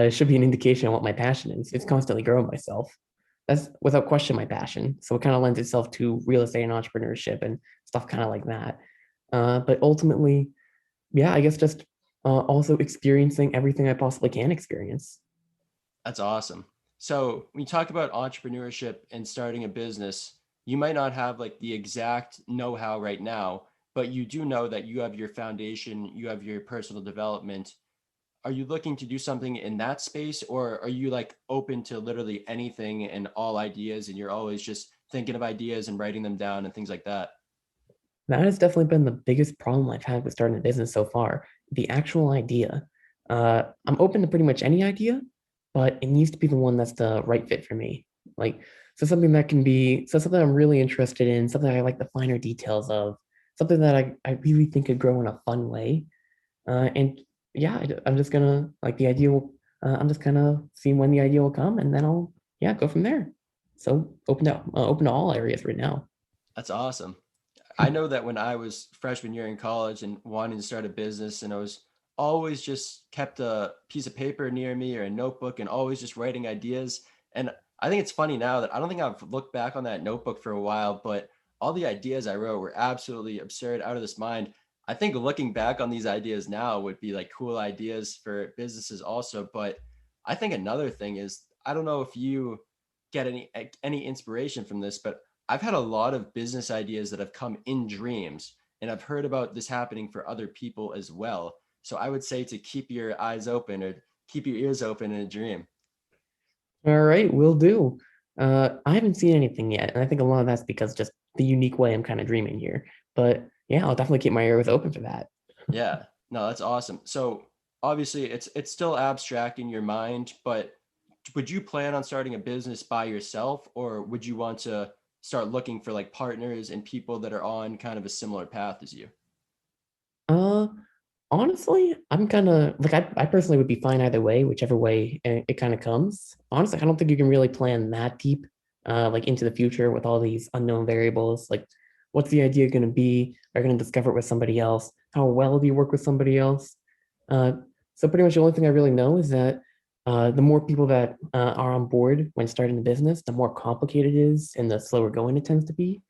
should be an indication of what my passion is. It's constantly growing myself. That's without question my passion. So it kind of lends itself to real estate and entrepreneurship and stuff kind of like that. But ultimately, yeah, I guess just also experiencing everything I possibly can experience. That's awesome. So when you talk about entrepreneurship and starting a business, you might not have like the exact know-how right now, but you do know that you have your foundation, you have your personal development. Are you looking to do something in that space, or are you like open to literally anything and all ideas and you're always just thinking of ideas and writing them down and things like that? That has definitely been the biggest problem I've had with starting a business so far. The actual idea. I'm open to pretty much any idea, but it needs to be the one that's the right fit for me. Like, so something I'm really interested in, something I like the finer details of, something that I really think could grow in a fun way. And yeah, I'm just gonna like the idea will, I'm just gonna see when the idea will come and then I'll, yeah, go from there. So open to all areas right now. That's awesome. I know that when I was freshman year in college and wanting to start a business, and I was always just kept a piece of paper near me or a notebook and always just writing ideas. And I think it's funny now that I don't think I've looked back on that notebook for a while, but all the ideas I wrote were absolutely absurd, out of this mind. I think looking back on these ideas now would be like cool ideas for businesses also. But I think another thing is, I don't know if you get any inspiration from this, but I've had a lot of business ideas that have come in dreams, and I've heard about this happening for other people as well. So I would say to keep your eyes open or keep your ears open in a dream. All right, will do. I haven't seen anything yet, and I think a lot of that's because just the unique way I'm kind of dreaming here. But yeah, I'll definitely keep my ears open for that. Yeah, no, that's awesome. So obviously it's still abstract in your mind, but would you plan on starting a business by yourself, or would you want to start looking for like partners and people that are on kind of a similar path as you? Uh, Honestly, I'm kind of like I personally would be fine either way, whichever way it kind of comes. Honestly, I don't think you can really plan that deep, like into the future with all these unknown variables. Like, what's the idea going to be? Are you going to discover it with somebody else? How well do you work with somebody else? Uh, so pretty much the only thing I really know is that the more people that are on board when starting the business, the more complicated it is and the slower going it tends to be.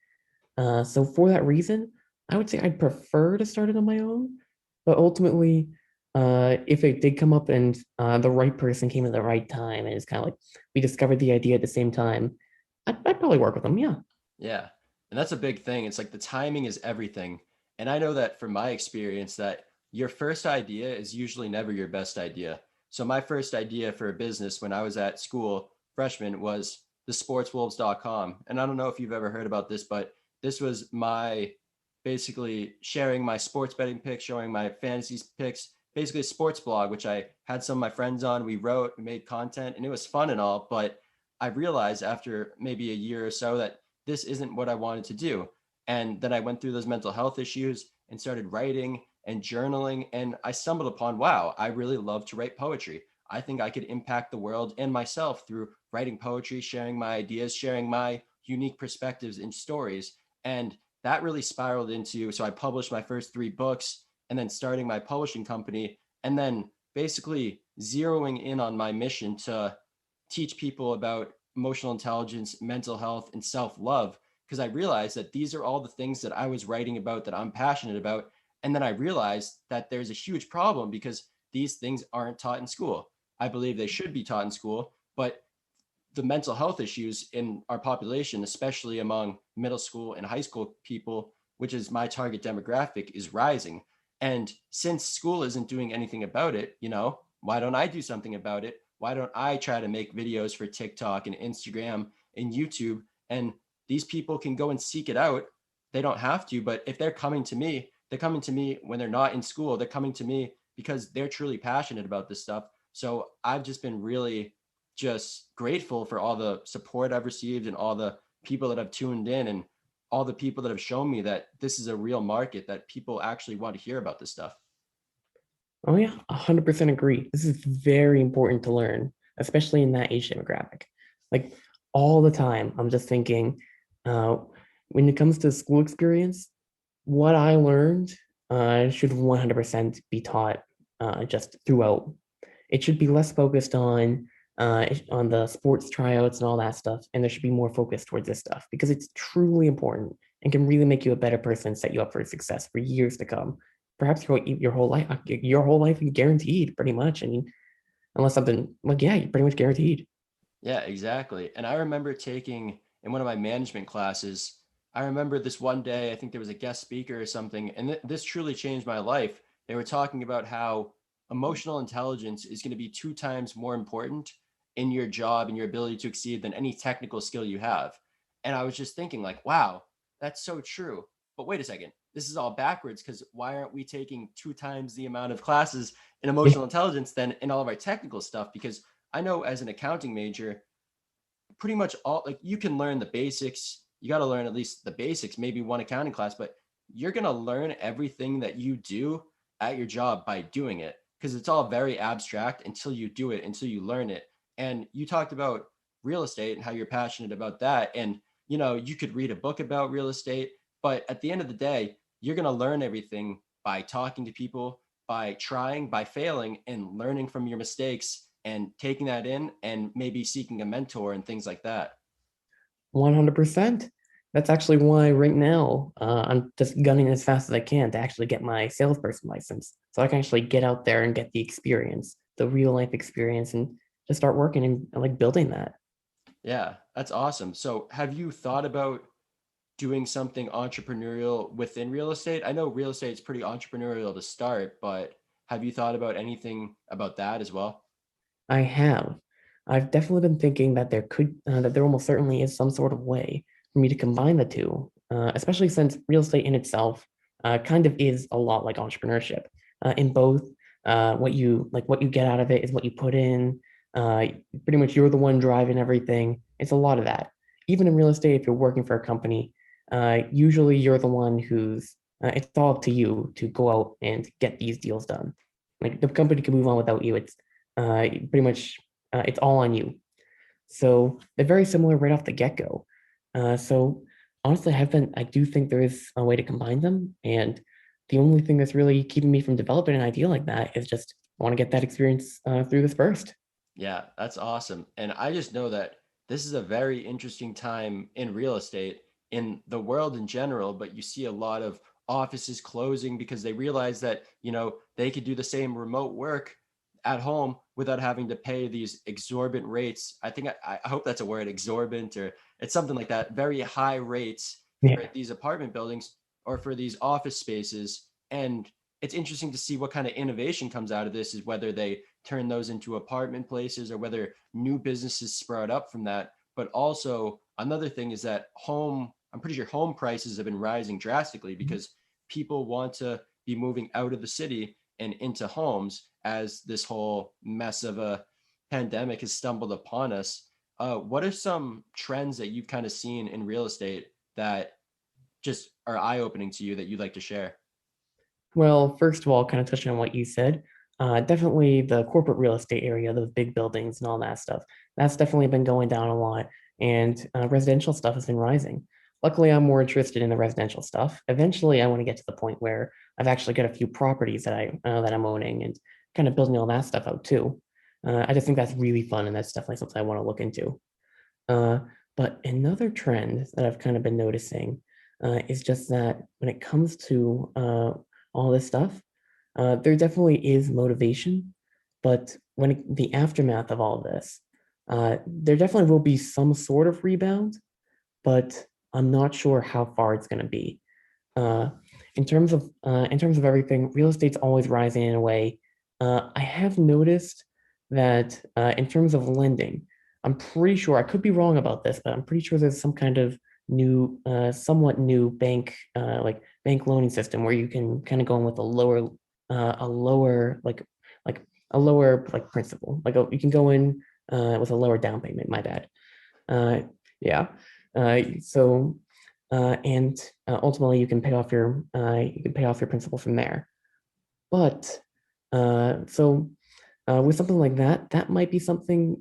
So for that reason, I would say I'd prefer to start it on my own. But ultimately, if it did come up and the right person came at the right time, and it's kind of like we discovered the idea at the same time, I'd probably work with them. Yeah. Yeah. And that's a big thing. It's like the timing is everything. And I know that from my experience that your first idea is usually never your best idea. So my first idea for a business when I was at school, freshman, was the sportswolves.com. And I don't know if you've ever heard about this, but this was my basically sharing my sports betting picks, showing my fantasy picks, basically a sports blog, which I had some of my friends on. We wrote, we made content, and it was fun and all. But I realized after maybe a year or so that this isn't what I wanted to do. And then I went through those mental health issues and started writing and journaling. And I stumbled upon, wow, I really love to write poetry. I think I could impact the world and myself through writing poetry, sharing my ideas, sharing my unique perspectives and stories. And that really spiraled into, so I published my first 3 books and then starting my publishing company and then basically zeroing in on my mission to teach people about emotional intelligence, mental health, and self love. Because I realized that these are all the things that I was writing about that I'm passionate about. And then I realized that there's a huge problem because these things aren't taught in school. I believe they should be taught in school, but the mental health issues in our population, especially among middle school and high school people, which is my target demographic, is rising. And since school isn't doing anything about it, why don't I do something about it? Why don't I try to make videos for TikTok and Instagram and YouTube? And these people can go and seek it out. They don't have to, but if they're coming to me, they're coming to me when they're not in school. They're coming to me because they're truly passionate about this stuff. So I've just been really just grateful for all the support I've received and all the people that have tuned in and all the people that have shown me that this is a real market, that people actually want to hear about this stuff. Oh yeah, 100% agree. This is very important to learn, especially in that age demographic. Like all the time, I'm just thinking, uh, when it comes to school experience, what I learned should 100% be taught just throughout. It should be less focused on the sports tryouts and all that stuff, and there should be more focus towards this stuff because it's truly important and can really make you a better person, set you up for success for years to come. Perhaps your whole life guaranteed, pretty much. I mean, unless something like yeah, you're pretty much guaranteed. Yeah, exactly. And I remember taking in one of my management classes, I remember this one day, I think there was a guest speaker or something, and this truly changed my life. They were talking about how emotional intelligence is going to be 2 times more important in your job and your ability to exceed than any technical skill you have. And I was just thinking, like, wow, that's so true. But wait a second, this is all backwards because why aren't we taking 2 times the amount of classes in Yeah, emotional intelligence than in all of our technical stuff? Because I know as an accounting major, pretty much all like you can learn the basics. You got to learn at least the basics, maybe one accounting class, but you're going to learn everything that you do at your job by doing it because it's all very abstract until you do it, until you learn it. And you talked about real estate and how you're passionate about that. And, you could read a book about real estate, But at the end of the day, you're going to learn everything by talking to people, by trying, by failing, and learning from your mistakes and taking that in and maybe seeking a mentor and things like that. 100%. That's actually why right now I'm just gunning as fast as I can to actually get my salesperson license, so I can actually get out there and get the experience, the real life experience, and just start working and like building that. Yeah, that's awesome. So, have you thought about doing something entrepreneurial within real estate? I know real estate is pretty entrepreneurial to start, but have you thought about anything about that as well? I have. I've definitely been thinking that that there almost certainly is some sort of way for me to combine the two, especially since real estate in itself kind of is a lot like entrepreneurship. In both, what you get out of it is what you put in. Uh, Pretty much, you're the one driving everything. It's a lot of that. Even in real estate, if you're working for a company, usually you're the one who's. It's all up to you to go out and get these deals done. Like the company can move on without you. It's pretty much it's all on you. So they're very similar right off the get-go. So honestly, I do think there is a way to combine them. And the only thing that's really keeping me from developing an idea like that is just I want to get that experience through this first. Yeah, that's awesome. And I just know that this is a very interesting time in real estate, in the world in general, but you see a lot of offices closing because they realize that, they could do the same remote work at home without having to pay these exorbitant rates. I think I hope that's a word, exorbitant, or it's something like that, very high rates for Yeah. these apartment buildings or for these office spaces. And it's interesting to see what kind of innovation comes out of this, is whether they turn those into apartment places or whether new businesses sprout up from that. But also, another thing is that I'm pretty sure home prices have been rising drastically because people want to be moving out of the city and into homes as this whole mess of a pandemic has stumbled upon us. What are some trends that you've kind of seen in real estate that just are eye opening to you that you'd like to share? Well, first of all, kind of touching on what you said, definitely the corporate real estate area, those big buildings and all that stuff, that's definitely been going down a lot. And residential stuff has been rising. Luckily, I'm more interested in the residential stuff. Eventually, I want to get to the point where I've actually got a few properties that I'm owning and kind of building all that stuff out too. I just think that's really fun, and that's definitely something I want to look into. Uh, but another trend that I've kind of been noticing is just that when it comes to all this stuff, there definitely is motivation, but the aftermath of all this, there definitely will be some sort of rebound, but I'm not sure how far it's going to be. Uh, in terms of everything, real estate's always rising in a way. I have noticed that in terms of lending, I'm pretty sure I could be wrong about this, but I'm pretty sure there's some kind of somewhat new bank loaning system where you can kind of go in with a lower like a lower like principal. You can go in with a lower down payment. My bad. Uh, yeah. So and ultimately you can pay off your principal from there. But so with something like that, that might be something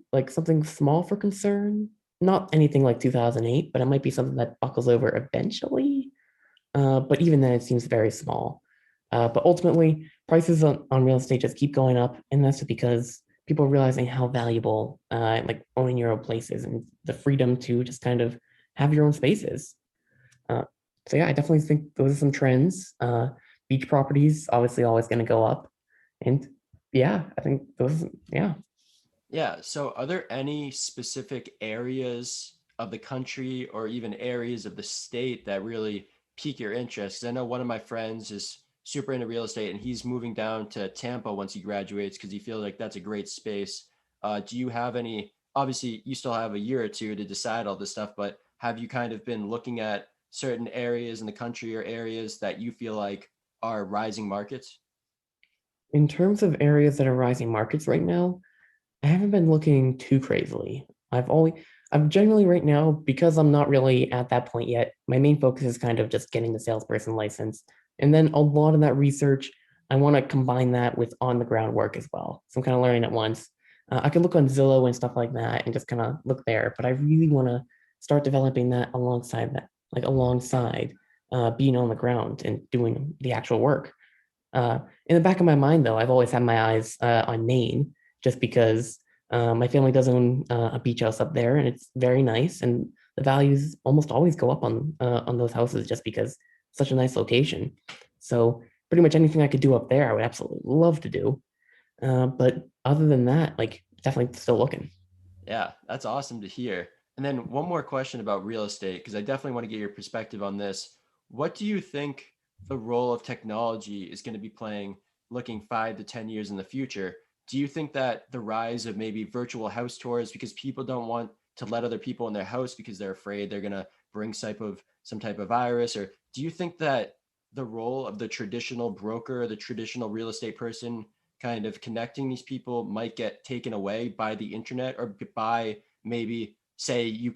small for concern. Not anything like 2008, but it might be something that buckles over eventually. But even then, it seems very small. But ultimately, prices on real estate just keep going up, and that's just because people are realizing how valuable like owning your own place is and the freedom to just kind of have your own spaces. Uh, so yeah, I definitely think those are some trends. Beach properties obviously always going to go up, and yeah, I think those yeah. Yeah. So, are there any specific areas of the country or even areas of the state that really pique your interest? 'Cause I know one of my friends is super into real estate and he's moving down to Tampa once he graduates because he feels like that's a great space. Do you have any? Obviously, you still have a year or two to decide all this stuff, but have you kind of been looking at certain areas in the country or areas that you feel like are rising markets? In terms of areas that are rising markets right now, I haven't been looking too crazily. I'm generally right now, because I'm not really at that point yet, my main focus is kind of just getting the salesperson license. And then a lot of that research, I want to combine that with on the ground work as well. So I'm kind of learning at once. I can look on Zillow and stuff like that and just kind of look there, but I really want to start developing that alongside, being on the ground and doing the actual work. In the back of my mind, though, I've always had my eyes on Maine, just because my family does own a beach house up there, and it's very nice. And the values almost always go up on those houses just because it's such a nice location. So pretty much anything I could do up there, I would absolutely love to do. But other than that, like definitely still looking. Yeah, that's awesome to hear. And then one more question about real estate, because I definitely want to get your perspective on this. What do you think the role of technology is going to be playing looking 5 to 10 years in the future? Do you think that the rise of maybe virtual house tours, because people don't want to let other people in their house because they're afraid they're going to bring some type of virus, or do you think that the role of the traditional broker, the traditional real estate person kind of connecting these people might get taken away by the internet, or by maybe say you're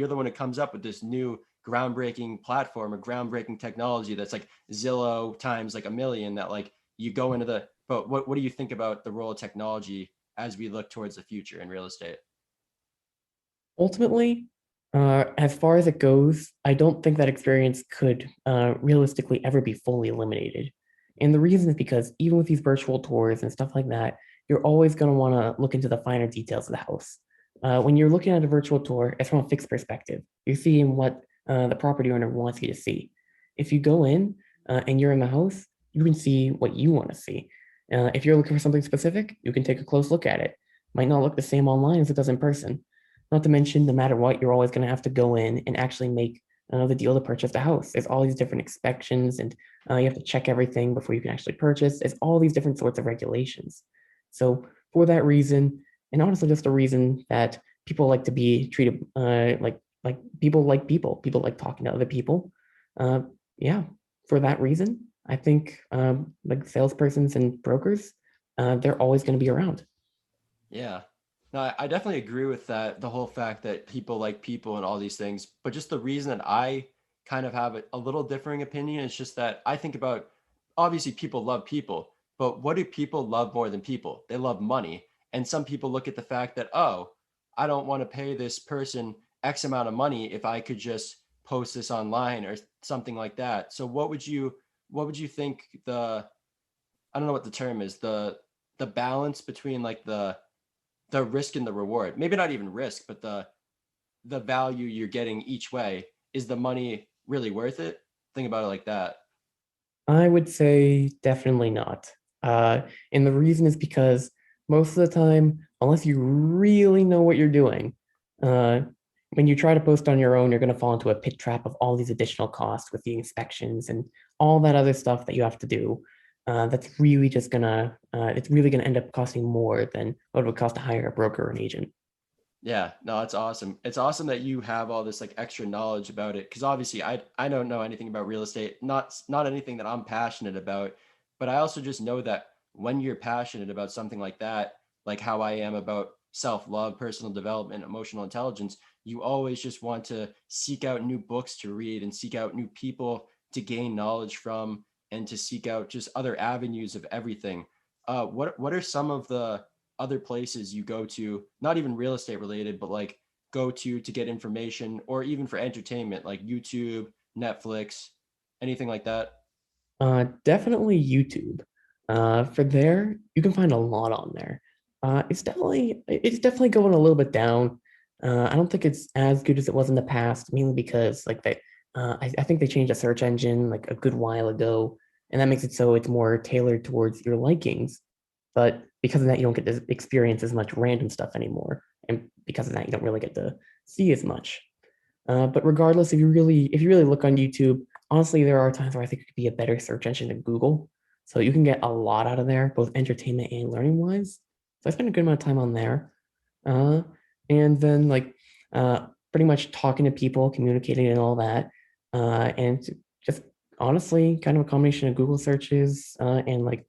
the one who comes up with this new groundbreaking platform or groundbreaking technology that's like Zillow times like a million, that like you go into the, but what do you think about the role of technology as we look towards the future in real estate? Ultimately, as far as it goes, I don't think that experience could realistically ever be fully eliminated. And the reason is because even with these virtual tours and stuff like that, you're always going to want to look into the finer details of the house. When you're looking at a virtual tour, it's from a fixed perspective. You're seeing what the property owner wants you to see. If you go in and you're in the house, you can see what you want to see. If you're looking for something specific, you can take a close look at it. Might not look the same online as it does in person. Not to mention, no matter what, you're always going to have to go in and actually make the deal to purchase the house. There's all these different inspections, and you have to check everything before you can actually purchase. There's all these different sorts of regulations. So for that reason, and honestly, just a reason that people like to be treated like people like people. People like talking to other people. Uh, yeah, for that reason, I think like salespersons and brokers, they're always going to be around. Yeah. No, I definitely agree with that. The whole fact that people like people and all these things. But just the reason that I kind of have a little differing opinion is just that I think about, obviously people love people, but what do people love more than people? They love money. And some people look at the fact that, oh, I don't want to pay this person X amount of money if I could just post this online or something like that. So what would you think the, I don't know what the term is, the balance between like the risk and the reward, maybe not even risk, but the value you're getting each way, is the money really worth it? Think about it like that. I would say definitely not. Uh, and the reason is because most of the time, unless you really know what you're doing, uh, when you try to post on your own, you're going to fall into a pit trap of all these additional costs with the inspections and all that other stuff that you have to do. It's really gonna end up costing more than what it would cost to hire a broker or an agent. Yeah, no, it's awesome. It's awesome that you have all this like extra knowledge about it, because obviously I don't know anything about real estate, not anything that I'm passionate about, but I also just know that when you're passionate about something like that, like how I am about self-love, personal development, emotional intelligence, you always just want to seek out new books to read and seek out new people to gain knowledge from, and to seek out just other avenues of everything. What are some of the other places you go to, not even real estate related, but like go to get information, or even for entertainment, like YouTube, Netflix, anything like that? Definitely YouTube. For there, you can find a lot on there. It's definitely going a little bit down. I don't think it's as good as it was in the past, mainly because I think they changed the search engine like a good while ago, and that makes it so it's more tailored towards your likings. But because of that, you don't get to experience as much random stuff anymore, and because of that, you don't really get to see as much. But regardless, if you really look on YouTube, honestly, there are times where I think it could be a better search engine than Google. So you can get a lot out of there, both entertainment and learning wise. So I spend a good amount of time on there. Uh, and then pretty much talking to people, communicating and all that. And just honestly, kind of a combination of Google searches and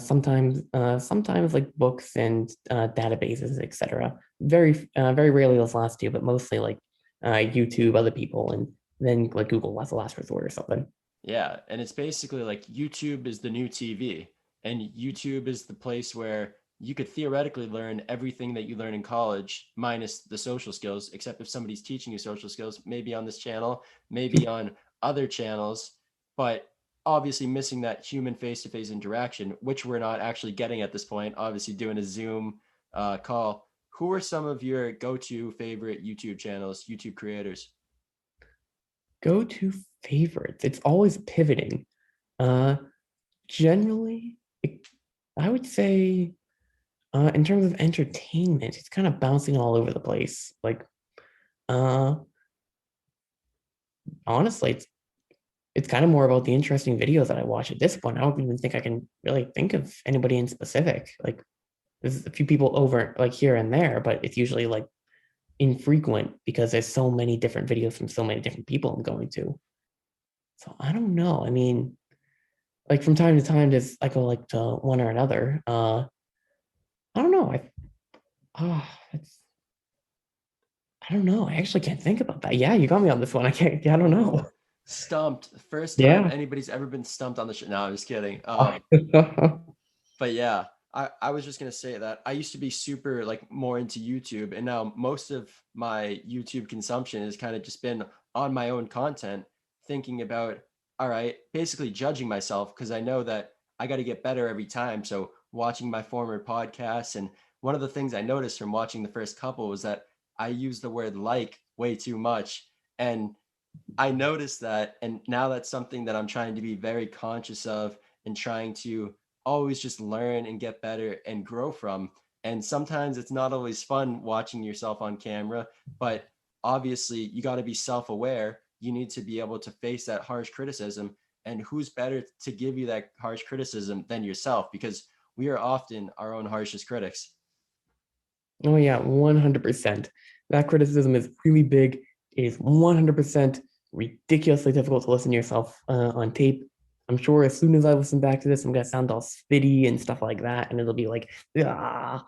sometimes like books and databases, etc. Very rarely those last two, but mostly like YouTube, other people, and then like Google as a last resort or something. Yeah, and it's basically like YouTube is the new TV, and YouTube is the place where you could theoretically learn everything that you learn in college minus the social skills, except if somebody's teaching you social skills, maybe on this channel, maybe on other channels, but obviously missing that human face-to-face interaction, which we're not actually getting at this point, obviously doing a Zoom call. Who are some of your go-to favorite YouTube channels, YouTube creators? Go to favorites. It's always pivoting. Uh, generally, I would say, in terms of entertainment, it's kind of bouncing all over the place. Like, uh, honestly, it's kind of more about the interesting videos that I watch at this point. I don't even think I can really think of anybody in specific. Like, there's a few people over like here and there, but it's usually like infrequent because there's so many different videos from so many different people I'm going to. So I don't know. I mean, like from time to time, there's I go like to one or another. I don't know. Oh, it's I don't know. I actually can't think about that. Yeah, you got me on this one. I can't. Yeah, I don't know. Stumped. First time Yeah. anybody's ever been stumped on the show. No, I'm just kidding. Oh. But yeah, I was just gonna say that I used to be super like more into YouTube, and now most of my YouTube consumption has kind of just been on my own content, thinking about, all right, basically judging myself because I know that I got to get better every time. So watching my former podcasts, and one of the things I noticed from watching the first couple was that I used the word like way too much. And I noticed that, and now that's something that I'm trying to be very conscious of and trying to always just learn and get better and grow from. And sometimes it's not always fun watching yourself on camera, but obviously you got to be self-aware. You need to be able to face that harsh criticism. And who's better to give you that harsh criticism than yourself? Because we are often our own harshest critics. Oh yeah, 100%. That criticism is really big. It is 100% ridiculously difficult to listen to yourself on tape. I'm sure as soon as I listen back to this, I'm gonna sound all spitty and stuff like that, and it'll be like, ah,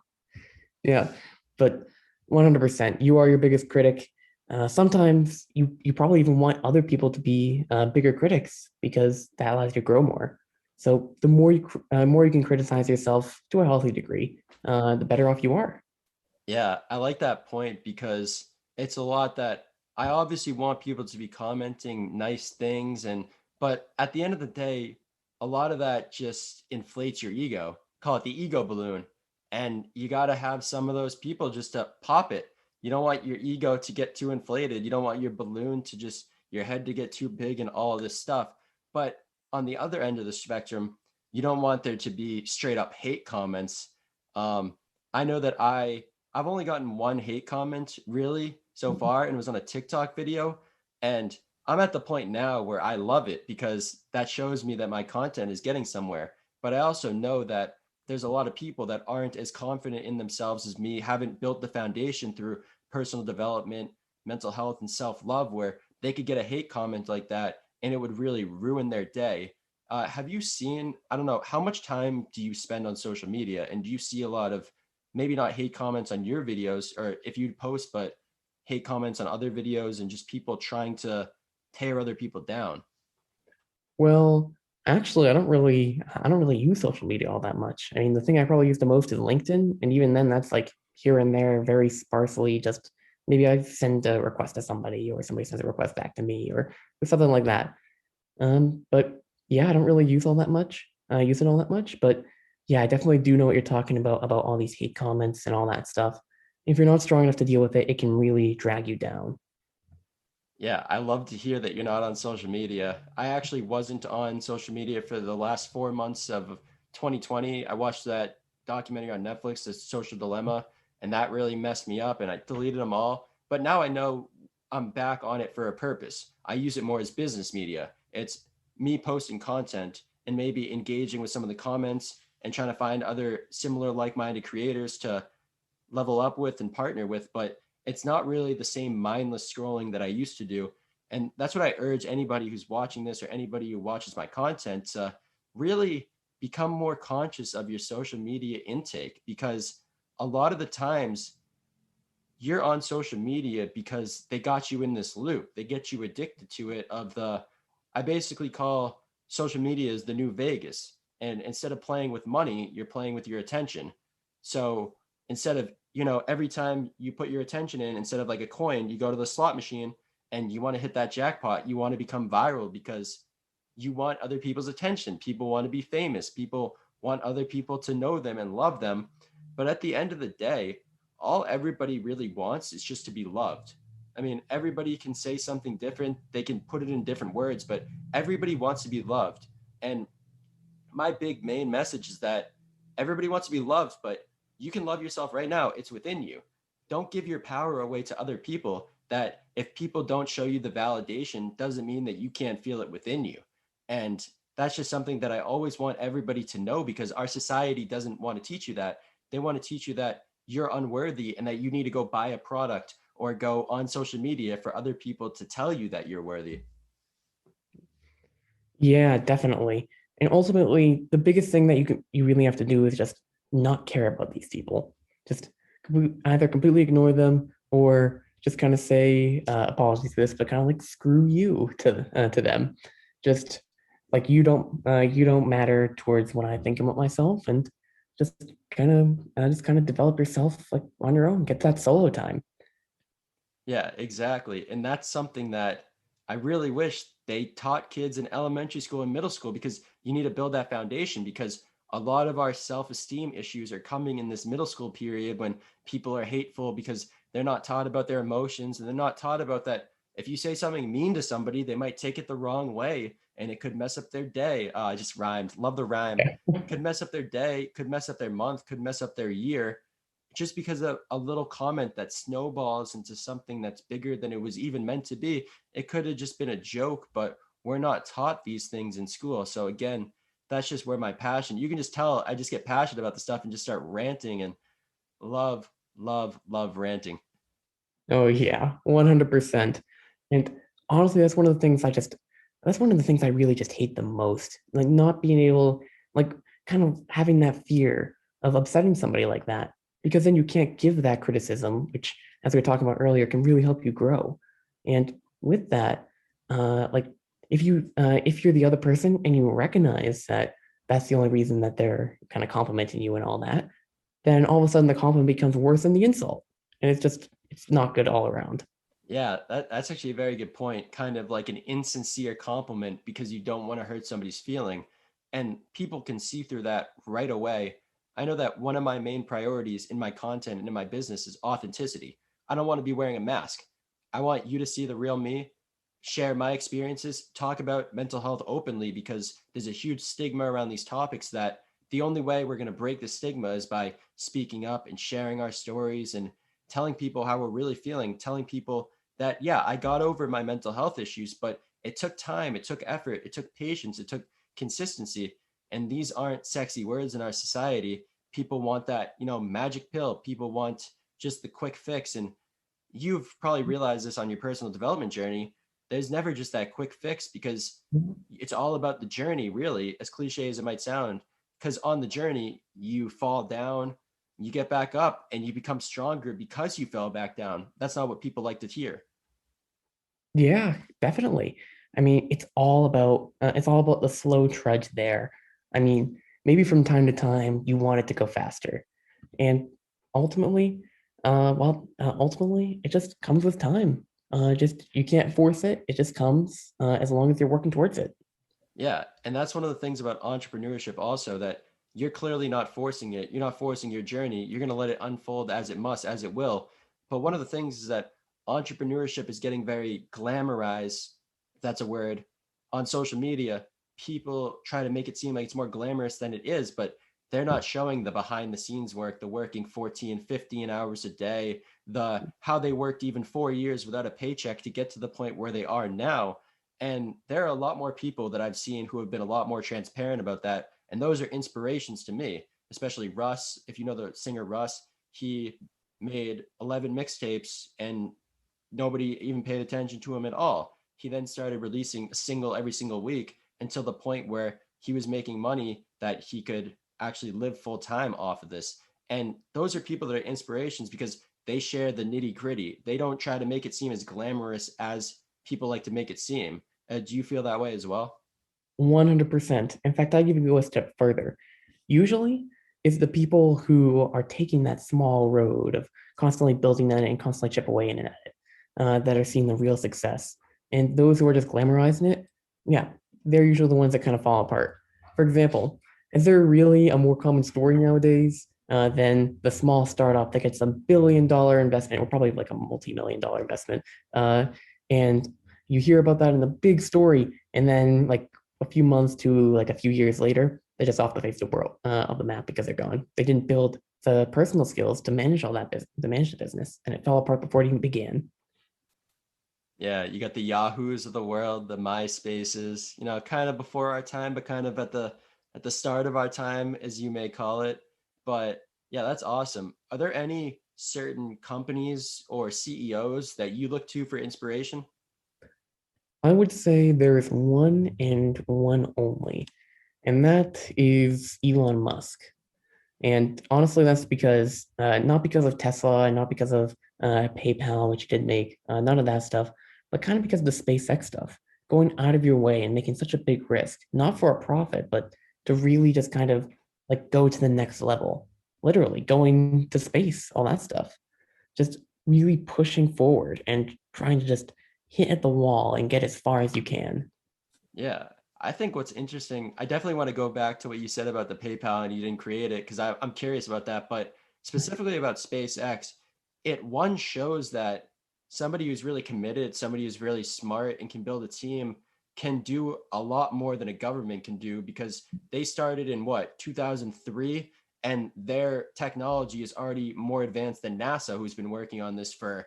yeah. But 100%, you are your biggest critic. Sometimes you probably even want other people to be bigger critics because that allows you to grow more. So the more you can criticize yourself to a healthy degree, the better off you are. Yeah, I like that point because it's a lot that I obviously want people to be commenting nice things, and but at the end of the day, a lot of that just inflates your ego. Call it the ego balloon. And you got to have some of those people just to pop it. You don't want your ego to get too inflated. You don't want your balloon to just your head to get too big and all of this stuff. But on the other end of the spectrum, you don't want there to be straight up hate comments. Um, I know that I've only gotten one hate comment really so far, and it was on a TikTok video. And I'm at the point now where I love it because that shows me that my content is getting somewhere. But I also know that there's a lot of people that aren't as confident in themselves as me, haven't built the foundation through personal development, mental health, and self love, where they could get a hate comment like that and it would really ruin their day. Have you seen, I don't know, how much time do you spend on social media? And do you see a lot of maybe not hate comments on your videos or if you post, but hate comments on other videos and just people trying to tear other people down? Well, actually, I don't really use social media all that much. I mean, the thing I probably use the most is LinkedIn, and even then, that's like here and there, very sparsely. Just maybe I send a request to somebody, or somebody sends a request back to me, or something like that. But yeah, I don't really use it all that much. But yeah, I definitely do know what you're talking about all these hate comments and all that stuff. If you're not strong enough to deal with it, it can really drag you down. Yeah, I love to hear that you're not on social media. I actually wasn't on social media for the last 4 months of 2020. I watched that documentary on Netflix, The Social Dilemma, and that really messed me up and I deleted them all. But now I know I'm back on it for a purpose. I use it more as business media. It's me posting content and maybe engaging with some of the comments and trying to find other similar like minded creators to level up with and partner with, but it's not really the same mindless scrolling that I used to do. And that's what I urge anybody who's watching this or anybody who watches my content to really become more conscious of your social media intake because a lot of the times you're on social media because they got you in this loop. They get you addicted to it of the I basically call social media is the new Vegas. And instead of playing with money, you're playing with your attention. So instead of, every time you put your attention in, instead of like a coin, you go to the slot machine and you want to hit that jackpot. You want to become viral because you want other people's attention. People want to be famous. People want other people to know them and love them. But at the end of the day, all everybody really wants is just to be loved. I mean, everybody can say something different, they can put it in different words, but everybody wants to be loved. And my big main message is that everybody wants to be loved, but you can love yourself right now. It's within you. Don't give your power away to other people. That if people don't show you the validation, doesn't mean that you can't feel it within you. And that's just something that I always want everybody to know, because our society doesn't want to teach you that. They want to teach you that you're unworthy and that you need to go buy a product or go on social media for other people to tell you that you're worthy. Yeah, definitely. And ultimately, the biggest thing that you really have to do is just not care about these people. Just either completely ignore them or just kind of say apologies for this, but kind of like screw you to them. Just like you don't matter towards what I think about myself, and just just kind of develop yourself like on your own. Get that solo time. Yeah, exactly. And that's something that I really wish they taught kids in elementary school and middle school, because you need to build that foundation, because a lot of our self-esteem issues are coming in this middle school period when people are hateful because they're not taught about their emotions, and they're not taught about that if you say something mean to somebody, they might take it the wrong way and it could mess up their day. I just rhymed. Love the rhyme. Could mess up their day, could mess up their month, could mess up their year, just because of a little comment that snowballs into something that's bigger than it was even meant to be. It could have just been a joke, but we're not taught these things in school. So again, that's just where my passion, you can just tell I just get passionate about the stuff and just start ranting, and love, love ranting. Oh yeah, 100%. And honestly, that's one of the things I really just hate the most. Like not being able, like kind of having that fear of upsetting somebody like that, because then you can't give that criticism, which, as we were talking about earlier, can really help you grow. And with that, like if you're the other person and you recognize that that's the only reason that they're kind of complimenting you and all that, then all of a sudden the compliment becomes worse than the insult. And it's not good all around. Yeah, that's actually a very good point. Kind of like an insincere compliment because you don't want to hurt somebody's feeling. And people can see through that right away. I know that one of my main priorities in my content and in my business is authenticity. I don't want to be wearing a mask. I want you to see the real me, share my experiences, talk about mental health openly, because there's a huge stigma around these topics that the only way we're going to break the stigma is by speaking up and sharing our stories and telling people how we're really feeling, telling people that, yeah, I got over my mental health issues, but it took time, it took effort, it took patience, it took consistency. And these aren't sexy words in our society. People want that, magic pill. People want just the quick fix. And you've probably realized this on your personal development journey. There's never just that quick fix, because it's all about the journey, really, as cliche as it might sound. Because on the journey, you fall down, you get back up, and you become stronger because you fell back down. That's not what people like to hear. Yeah, definitely. I mean, it's all about the slow trudge there. I mean, maybe from time to time you want it to go faster, and ultimately, ultimately it just comes with time. Just you can't force it; it just comes as long as you're working towards it. Yeah, and that's one of the things about entrepreneurship also, that you're clearly not forcing it. You're not forcing your journey. You're going to let it unfold as it must, as it will. But one of the things is that entrepreneurship is getting very glamorized, if that's a word, on social media. People try to make it seem like it's more glamorous than it is, but they're not showing the behind the scenes work, the working 14, 15 hours a day, the how they worked even 4 years without a paycheck to get to the point where they are now. And there are a lot more people that I've seen who have been a lot more transparent about that. And those are inspirations to me, especially Russ. If you know the singer Russ, he made 11 mixtapes and nobody even paid attention to him at all. He then started releasing a single every single week until the point where he was making money that he could actually live full time off of this. And those are people that are inspirations because they share the nitty gritty. They don't try to make it seem as glamorous as people like to make it seem. Do you feel that way as well? 100%. In fact, I give you a step further. Usually, it's the people who are taking that small road of constantly building that and constantly chip away in at it. that are seeing the real success. And those who are just glamorizing it, yeah, they're usually the ones that kind of fall apart. For example, is there really a more common story nowadays than the small startup that gets $1 billion investment, or probably like a multi-million-dollar investment? And you hear about that in the big story, and then like a few months to like a few years later, they're just off the face of the world of the map because they're gone. They didn't build the personal skills to manage all that business, to manage the business, and it fell apart before it even began. Yeah, you got the Yahoos of the world, the MySpaces, kind of before our time, but kind of at the start of our time, as you may call it. But yeah, that's awesome. Are there any certain companies or CEOs that you look to for inspiration? I would say there is one and one only, and that is Elon Musk. And honestly, that's because not because of Tesla and not because of PayPal, which he did make, none of that stuff, but kind of because of the SpaceX stuff, going out of your way and making such a big risk, not for a profit, but to really just kind of like go to the next level, literally going to space, all that stuff, just really pushing forward and trying to just hit at the wall and get as far as you can. Yeah, I think what's interesting, I definitely want to go back to what you said about the PayPal and you didn't create it because I'm curious about that. But specifically about SpaceX, it one shows that somebody who's really committed, somebody who's really smart and can build a team can do a lot more than a government can do because they started in what, 2003, and their technology is already more advanced than NASA, who's been working on this for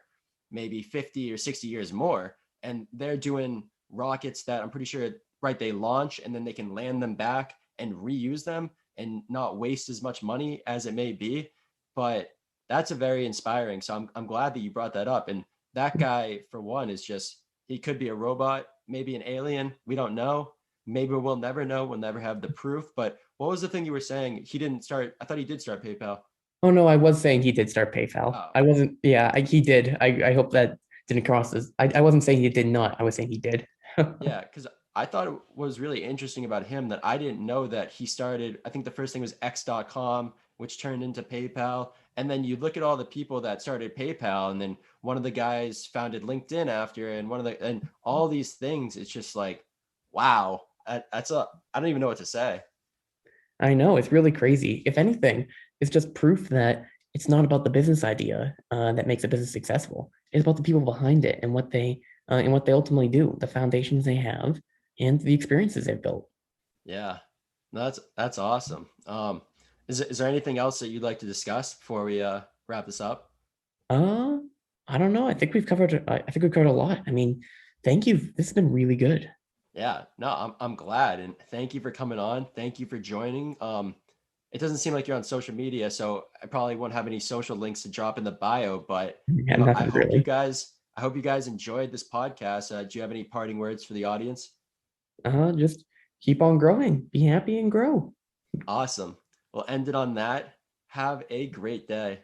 maybe 50 or 60 years more. And they're doing rockets that I'm pretty sure, right, they launch and then they can land them back and reuse them and not waste as much money as it may be. But that's a very inspiring. So I'm glad that you brought that up. And that guy, for one, is just, he could be a robot, maybe an alien. We don't know. Maybe we'll never know. We'll never have the proof. But what was the thing you were saying? He didn't start, I thought he did start PayPal. Oh no, I was saying he did start PayPal. Oh, I wasn't, yeah, he did. I hope that didn't cross as, I wasn't saying he did not. I was saying he did. yeah, because I thought it was really interesting about him that I didn't know that he started. I think the first thing was X.com, which turned into PayPal. And then you look at all the people that started PayPal, and then one of the guys founded LinkedIn after, and and all these things. It's just like, wow, I don't even know what to say. I know it's really crazy. If anything, it's just proof that it's not about the business idea that makes a business successful. It's about the people behind it and what they ultimately do, the foundations they have, and the experiences they've built. Yeah, no, that's awesome. Is there anything else that you'd like to discuss before we wrap this up? Uh, I don't know. I think we've covered a lot. I mean, thank you. This has been really good. Yeah, no, I'm glad, and thank you for coming on. Thank you for joining. It doesn't seem like you're on social media, so I probably won't have any social links to drop in the bio. But Yeah, nothing really. I hope you guys enjoyed this podcast. Do you have any parting words for the audience? Just keep on growing. Be happy and grow. Awesome. We'll end it on that. Have a great day.